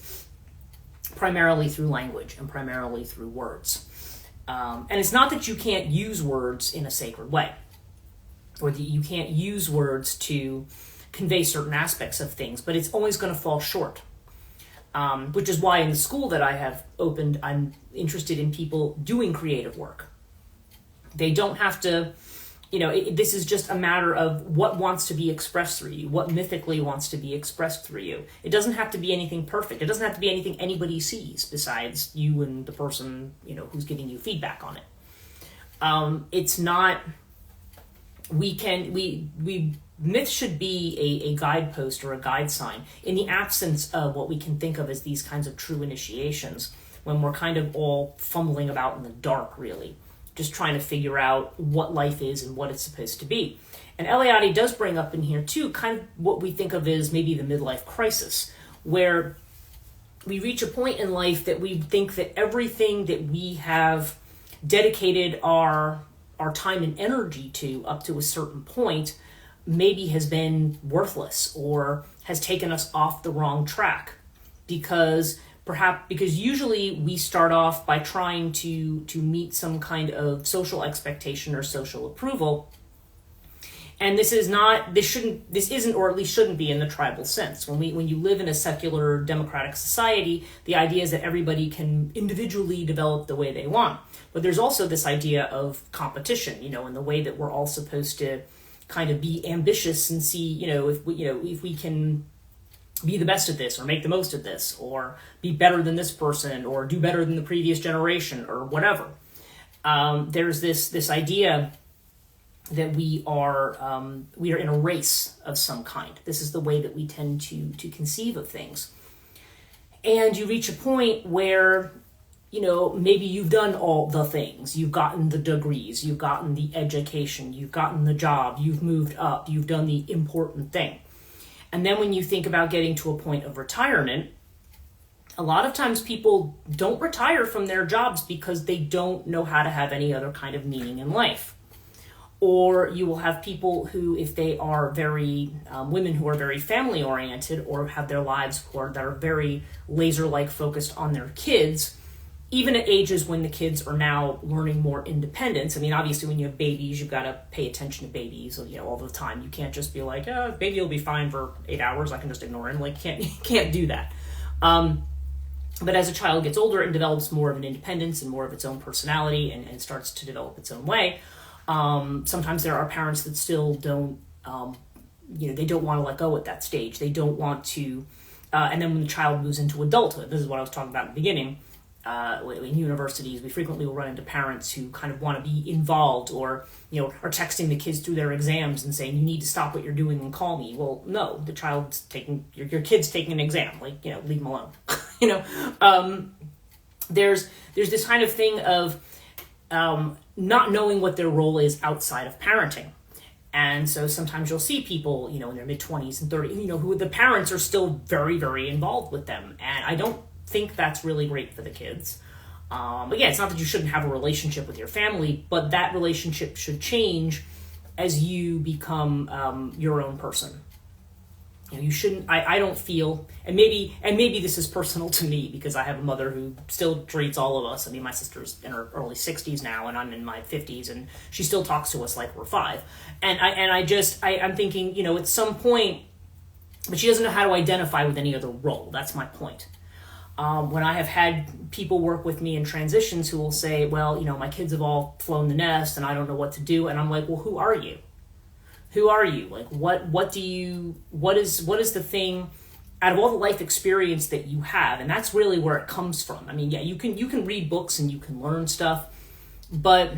primarily through language and primarily through words. And it's not that you can't use words in a sacred way, or that you can't use words to convey certain aspects of things, but it's always going to fall short. Which is why in the school that I have opened, I'm interested in people doing creative work. They don't have to, this is just a matter of what wants to be expressed through you, what mythically wants to be expressed through you. It doesn't have to be anything perfect. It doesn't have to be anything anybody sees besides you and the person, who's giving you feedback on it. It's not, myth should be a guidepost or a guide sign in the absence of what we can think of as these kinds of true initiations, when we're kind of all fumbling about in the dark, really, just trying to figure out what life is and what it's supposed to be. And Eliade does bring up in here, too, kind of what we think of as maybe the midlife crisis, where we reach a point in life that we think that everything that we have dedicated our time and energy to up to a certain point maybe has been worthless or has taken us off the wrong track, because usually we start off by trying to meet some kind of social expectation or social approval. And this isn't, or at least shouldn't be in the tribal sense. When you live in a secular democratic society, the idea is that everybody can individually develop the way they want. But there's also this idea of competition, in the way that we're all supposed to kind of be ambitious and see, if we can be the best at this or make the most of this or be better than this person or do better than the previous generation or whatever. There's this idea that we are in a race of some kind. This is the way that we tend to conceive of things. And you reach a point where, maybe you've done all the things. You've gotten the degrees, you've gotten the education, you've gotten the job, you've moved up, you've done the important thing. And then when you think about getting to a point of retirement, a lot of times people don't retire from their jobs because they don't know how to have any other kind of meaning in life. Or you will have people who, if they are very, women who are very family oriented or have their lives that are very laser-like focused on their kids, even at ages when the kids are now learning more independence. I mean, obviously when you have babies, you've got to pay attention to babies, all the time. You can't just be like, baby will be fine for 8 hours, I can just ignore him. You can't do that. But as a child gets older and develops more of an independence and more of its own personality and starts to develop its own way, sometimes there are parents that still don't, they don't want to let go at that stage. They don't want to, and then when the child moves into adulthood, this is what I was talking about in the beginning, in universities, we frequently will run into parents who kind of want to be involved or, are texting the kids through their exams and saying, you need to stop what you're doing and call me. Well, no, the child's taking, your kid's taking an exam, leave them alone. There's this kind of thing of not knowing what their role is outside of parenting. And so sometimes you'll see people, in their mid-20s and 30s, who the parents are still very, very involved with them. And I don't think that's really great for the kids. Again, it's not that you shouldn't have a relationship with your family, but that relationship should change as you become your own person. You shouldn't, I don't feel, and maybe this is personal to me because I have a mother who still treats all of us. I mean, my sister's in her early 60s now and I'm in my 50s and she still talks to us like we're 5. And I'm thinking, at some point, but she doesn't know how to identify with any other role. That's my point. When I have had people work with me in transitions who will say, well, my kids have all flown the nest and I don't know what to do. And I'm like, well, who are you? Who are you? Like, what is the thing out of all the life experience that you have? And that's really where it comes from. I mean, yeah, you can read books and you can learn stuff, but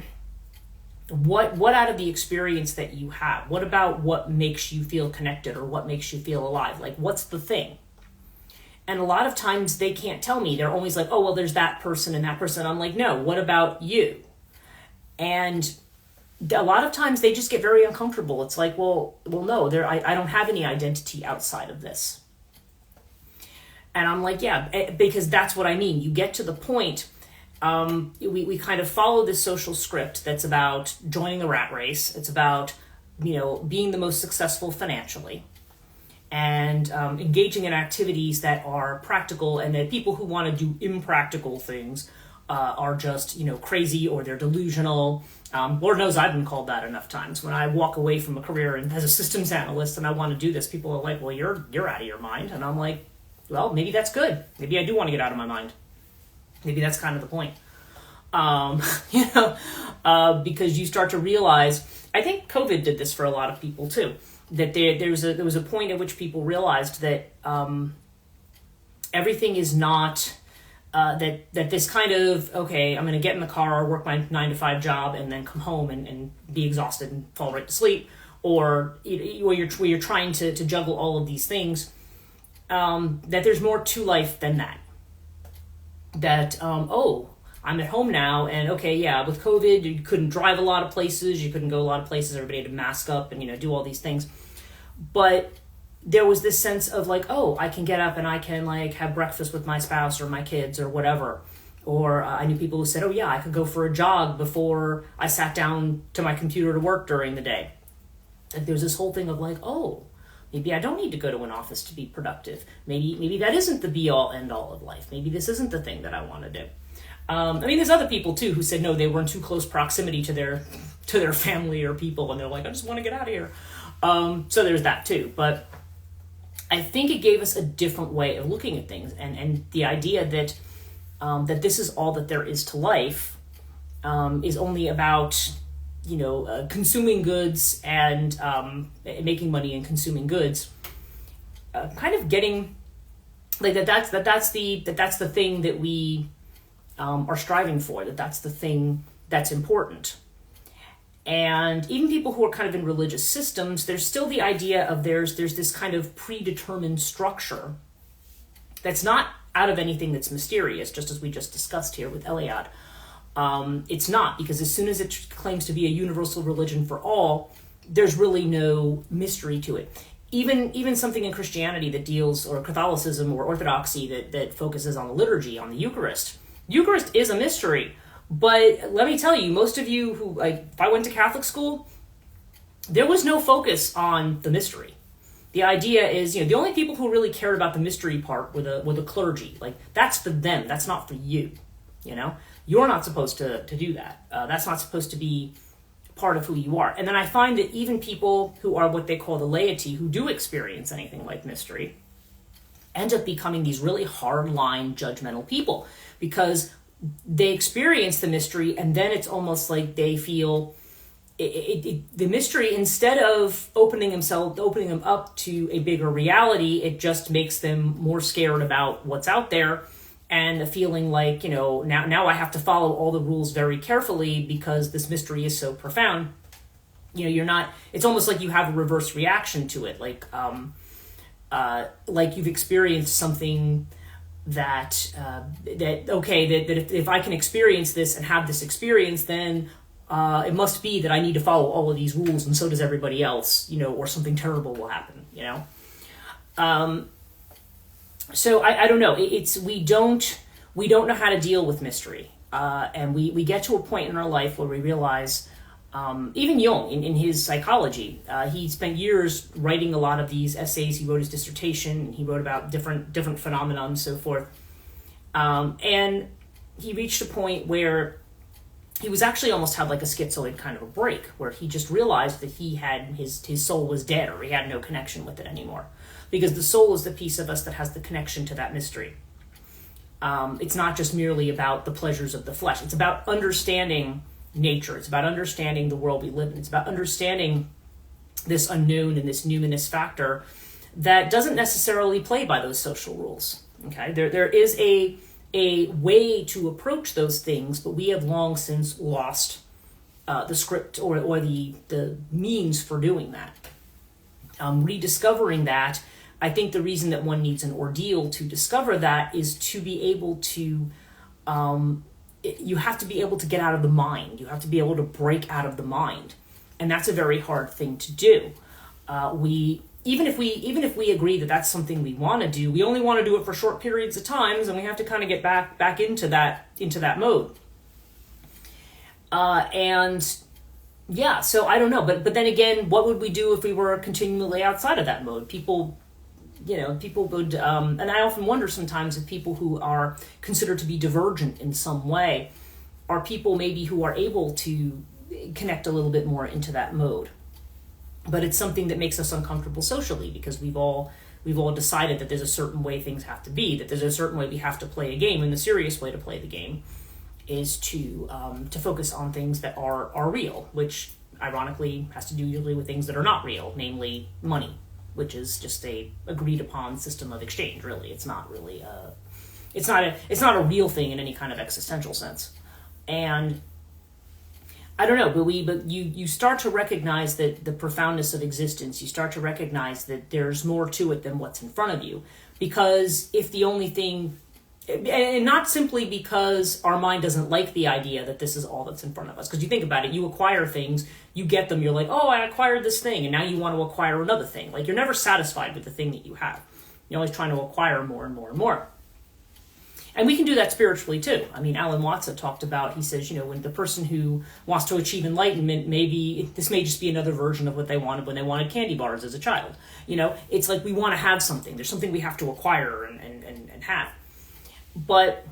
what out of the experience that you have? What about what makes you feel connected or what makes you feel alive? Like, what's the thing? And a lot of times they can't tell me. They're always like, oh, well, there's that person and that person. I'm like, no, what about you? And a lot of times they just get very uncomfortable. It's like, well, no, I don't have any identity outside of this. And I'm like, yeah, because that's what I mean. You get to the point, we kind of follow this social script that's about joining the rat race. It's about, being the most successful financially and engaging in activities that are practical, and that people who want to do impractical things are just, crazy, or they're delusional. Lord knows I've been called that enough times. When I walk away from a career and as a systems analyst and I want to do this, people are like, well, you're out of your mind. And I'm like, well, maybe that's good. Maybe I do want to get out of my mind. Maybe that's kind of the point. Because you start to realize, I think COVID did this for a lot of people too, that there was a point at which people realized that everything is not that this kind of, okay, I'm going to get in the car, work my 9-to-5 job, and then come home and be exhausted and fall right to sleep, or where you're trying to juggle all of these things. That there's more to life than that. That I'm at home now, and okay, yeah, with COVID, you couldn't drive a lot of places, you couldn't go a lot of places, everybody had to mask up and, do all these things. But there was this sense of like, oh, I can get up and I can like have breakfast with my spouse or my kids or whatever. Or I knew people who said, oh yeah, I could go for a jog before I sat down to my computer to work during the day. Like there's this whole thing of like, oh, maybe I don't need to go to an office to be productive. Maybe that isn't the be-all, end-all of life. Maybe this isn't the thing that I want to do. There's other people too who said no, they were in too close proximity to their family or people, and they're like, I just want to get out of here. So there's that too. But I think it gave us a different way of looking at things, and the idea that that this is all that there is to life is only about consuming goods and making money and consuming goods. Kind of getting like that's the thing that we are striving for, that's the thing that's important. And even people who are kind of in religious systems, there's still the idea of there's this kind of predetermined structure that's not out of anything that's mysterious, just as we just discussed here with Eliade. It's not, because as soon as it claims to be a universal religion for all, there's really no mystery to it. Even something in Christianity that deals, or Catholicism or Orthodoxy that focuses on the liturgy, on the Eucharist. Eucharist is a mystery, but let me tell you, most of you who, like, if I went to Catholic school, there was no focus on the mystery. The idea is, the only people who really cared about the mystery part were the clergy. Like, that's for them. That's not for you. You're not supposed to do that. That's not supposed to be part of who you are. And then I find that even people who are what they call the laity, who do experience anything like mystery, end up becoming these really hard-line, judgmental people, because they experience the mystery, and then it's almost like they feel the mystery, instead of opening them up to a bigger reality, it just makes them more scared about what's out there, and the feeling like, now I have to follow all the rules very carefully because this mystery is so profound. It's almost like you have a reverse reaction to it, like you've experienced something that if I can experience this and have this experience, then it must be that I need to follow all of these rules, and so does everybody else, or something terrible will happen, So I don't know. We don't know how to deal with mystery, and we get to a point in our life where we realize, even Jung in his psychology, he spent years writing a lot of these essays. He wrote his dissertation. He wrote about different phenomena and so forth, and he reached a point where he was actually almost had like a schizoid kind of a break, where he just realized that his soul was dead, or he had no connection with it anymore. because the soul is the piece of us that has the connection to that mystery. It's not just merely about the pleasures of the flesh. It's about understanding nature. It's about understanding the world we live in. It's about understanding this unknown and this numinous factor that doesn't necessarily play by those social rules. Okay, there is a way to approach those things, but we have long since lost the script or the means for doing that. Rediscovering that, I think the reason that one needs an ordeal to discover that is to be able to, you have to be able to get out of the mind. You have to be able to break out of the mind. And that's a very hard thing to do. Even if we agree that that's something we want to do, we only want to do it for short periods of times, and we have to kind of get back into that mode. And yeah, so I don't know, but then again, what would we do if we were continually outside of that mode? People would, and I often wonder sometimes if people who are considered to be divergent in some way are people maybe who are able to connect a little bit more into that mode. But it's something that makes us uncomfortable socially, because we've all decided that there's a certain way things have to be, that there's a certain way we have to play a game, and the serious way to play the game is to focus on things that are real, which ironically has to do usually with things that are not real, namely money, which is just a agreed upon system of exchange. Really, it's not really it's not a real thing in any kind of existential sense. And I don't know, but you start to recognize that the profoundness of existence. You start to recognize that there's more to it than what's in front of you. Because if the only thing, and not simply because our mind doesn't like the idea that this is all that's in front of us. Because you think about it, you acquire things, you get them, you're like, oh, I acquired this thing, and now you want to acquire another thing. Like, you're never satisfied with the thing that you have. You're always trying to acquire more and more and more. And we can do that spiritually too. I mean, Alan Watts talked about, he says, when the person who wants to achieve enlightenment, maybe this may just be another version of what they wanted when they wanted candy bars as a child. It's like we want to have something. There's something we have to acquire and have. But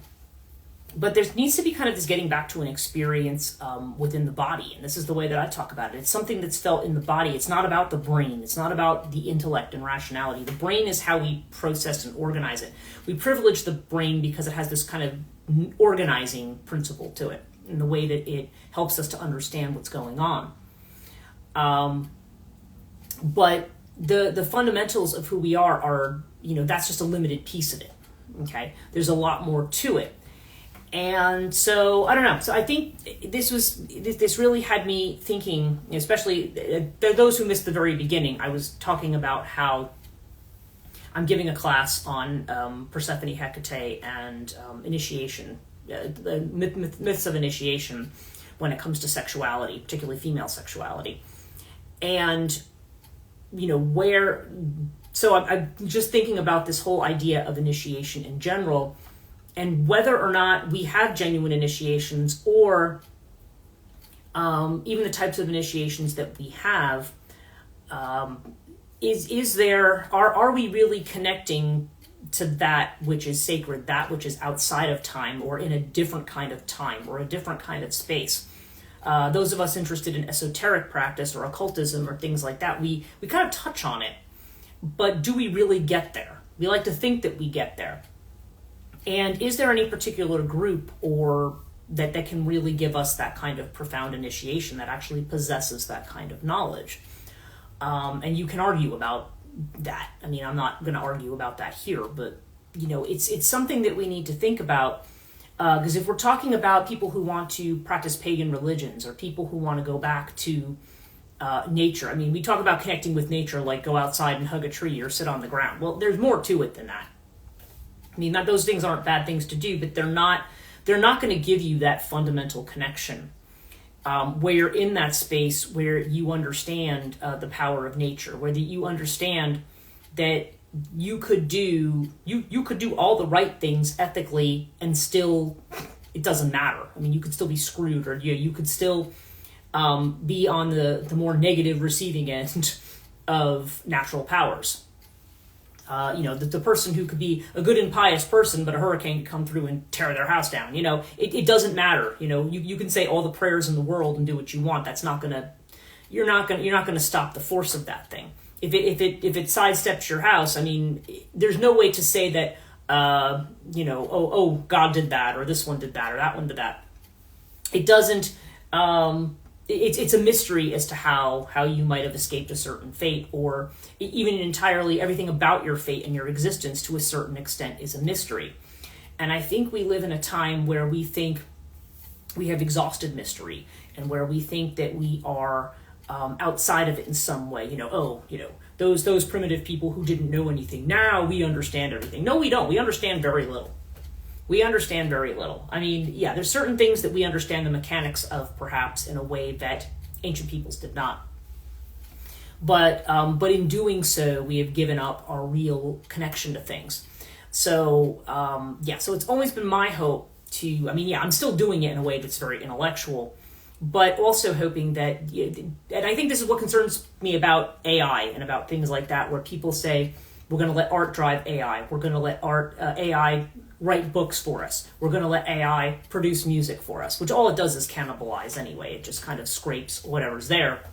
there needs to be kind of this getting back to an experience within the body. And this is the way that I talk about it. It's something that's felt in the body. It's not about the brain. It's not about the intellect and rationality. The brain is how we process and organize it. We privilege the brain because it has this kind of organizing principle to it, in the way that it helps us to understand what's going on. But the fundamentals of who we are, that's just a limited piece of it. Okay? There's a lot more to it. And so, I don't know. So I think this really had me thinking, especially those who missed the very beginning. I was talking about how I'm giving a class on Persephone, Hecate, and initiation, the myths of initiation when it comes to sexuality, particularly female sexuality. And, so I'm just thinking about this whole idea of initiation in general, and whether or not we have genuine initiations, or even the types of initiations that we have, are we really connecting to that which is sacred, that which is outside of time, or in a different kind of time, or a different kind of space? Those of us interested in esoteric practice or occultism or things like that, we kind of touch on it, but do we really get there? We like to think that we get there. And is there any particular group or that can really give us that kind of profound initiation, that actually possesses that kind of knowledge? And you can argue about that. I mean, I'm not going to argue about that here, but it's something that we need to think about. Because if we're talking about people who want to practice pagan religions, or people who want to go back to nature, I mean, we talk about connecting with nature, like go outside and hug a tree or sit on the ground. Well, there's more to it than that. I mean, those things aren't bad things to do, but they're not going to give you that fundamental connection where you're in that space where you understand the power of nature, where you understand that you could do all the right things ethically and still it doesn't matter. I mean, you could still be screwed, or you could still be on the more negative receiving end of natural powers. The person who could be a good and pious person, but a hurricane could come through and tear their house down. It doesn't matter. You can say all the prayers in the world and do what you want. That's not gonna, you're not gonna stop the force of that thing. if it sidesteps your house, I mean, there's no way to say that God did that, or this one did that, or that one did that. It doesn't. It's a mystery as to how you might have escaped a certain fate, or even entirely everything about your fate and your existence to a certain extent is a mystery. And I think we live in a time where we think we have exhausted mystery, and where we think that we are outside of it in some way. Those primitive people who didn't know anything, now we understand everything. No, we don't. We understand very little. I mean, yeah, there's certain things that we understand the mechanics of, perhaps in a way that ancient peoples did not. But in doing so, we have given up our real connection to things. So so it's always been my hope to, I'm still doing it in a way that's very intellectual, but also hoping that, and I think this is what concerns me about AI and about things like that, where people say, we're going to let art drive AI. We're going to let AI write books for us. We're going to let AI produce music for us, which all it does is cannibalize anyway. It just kind of scrapes whatever's there,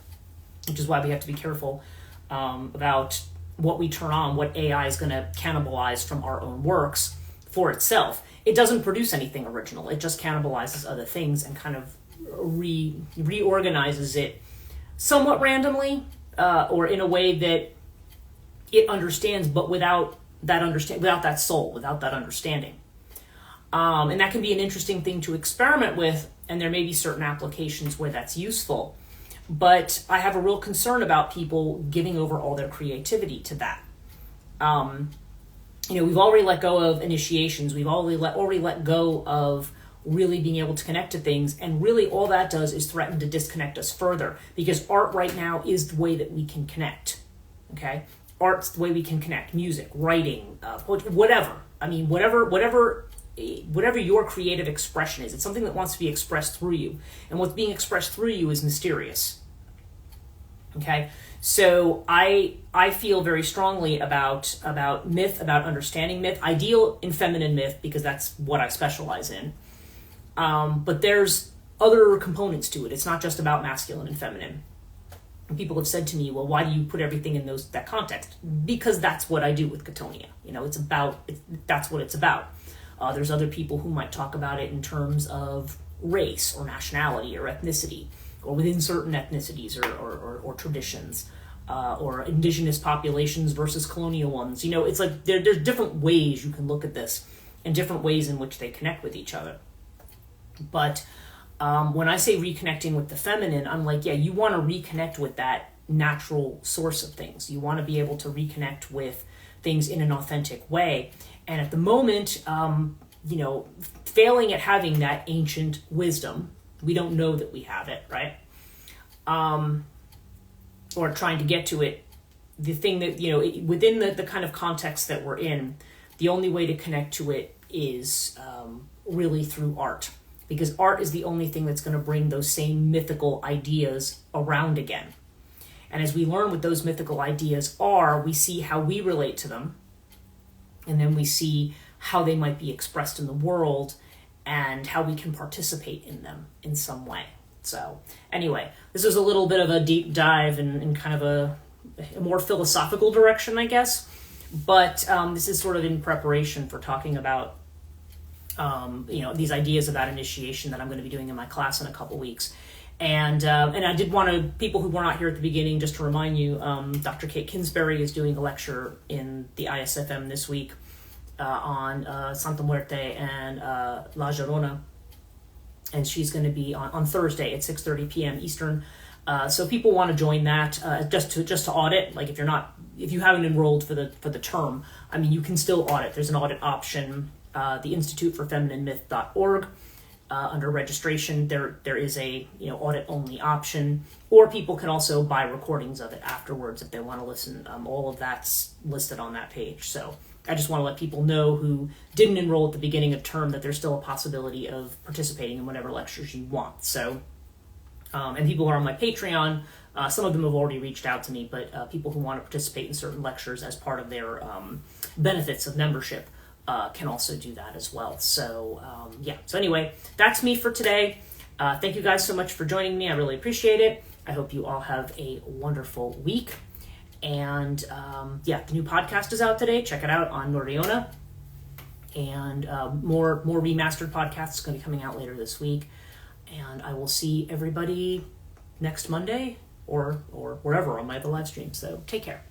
which is why we have to be careful about what we turn on, what AI is going to cannibalize from our own works for itself. It doesn't produce anything original. It just cannibalizes other things and kind of reorganizes it somewhat randomly, or in a way that it understands, but without that soul, without that understanding. And that can be an interesting thing to experiment with, and there may be certain applications where that's useful. But I have a real concern about people giving over all their creativity to that. We've already let go of initiations. We've already let go of really being able to connect to things. And really all that does is threaten to disconnect us further, because art right now is the way that we can connect. Okay? Art's the way we can connect. Music, writing, poetry, whatever. Whatever your creative expression is. It's something that wants to be expressed through you. And what's being expressed through you is mysterious. Okay? So I feel very strongly about myth, about understanding myth. I deal in feminine myth because that's what I specialize in. But there's other components to it. It's not just about masculine and feminine. And people have said to me, well, why do you put everything in that context? Because that's what I do with Chthonia. That's what it's about. There's other people who might talk about it in terms of race or nationality or ethnicity, or within certain ethnicities or traditions, or indigenous populations versus colonial ones. It's like there's different ways you can look at this, and different ways in which they connect with each other. But when I say reconnecting with the feminine, I'm like, yeah, you want to reconnect with that natural source of things. You want to be able to reconnect with things in an authentic way. And at the moment, failing at having that ancient wisdom, we don't know that we have it, right? Or trying to get to it, the thing that, within the kind of context that we're in, the only way to connect to it is really through art. Because art is the only thing that's going to bring those same mythical ideas around again. And as we learn what those mythical ideas are, we see how we relate to them. And then we see how they might be expressed in the world, and how we can participate in them in some way. So anyway, this was a little bit of a deep dive in kind of a more philosophical direction, I guess. But this is sort of in preparation for talking about these ideas about initiation that I'm going to be doing in my class in a couple weeks. And I did want to, people who were not here at the beginning, just to remind you, Dr. Kate Kinsbury is doing a lecture in the ISFM this week on Santa Muerte and La Llorona. And she's going to be on Thursday at 6:30 p.m. Eastern. So if people want to join that, just to audit, like if you haven't enrolled for the term, you can still audit. There's an audit option. The Institute for Feminine Myth.org. Under registration, there is a audit only option, or people can also buy recordings of it afterwards if they want to listen. All of that's listed on that page. So I just want to let people know who didn't enroll at the beginning of term that there's still a possibility of participating in whatever lectures you want. So, and people who are on my Patreon, some of them have already reached out to me, but people who want to participate in certain lectures as part of their benefits of membership can also do that as well. So, So anyway, that's me for today. Thank you guys so much for joining me. I really appreciate it. I hope you all have a wonderful week. And the new podcast is out today. Check it out on Nordiona. And more remastered podcasts going to be coming out later this week. And I will see everybody next Monday or wherever on my live stream. So take care.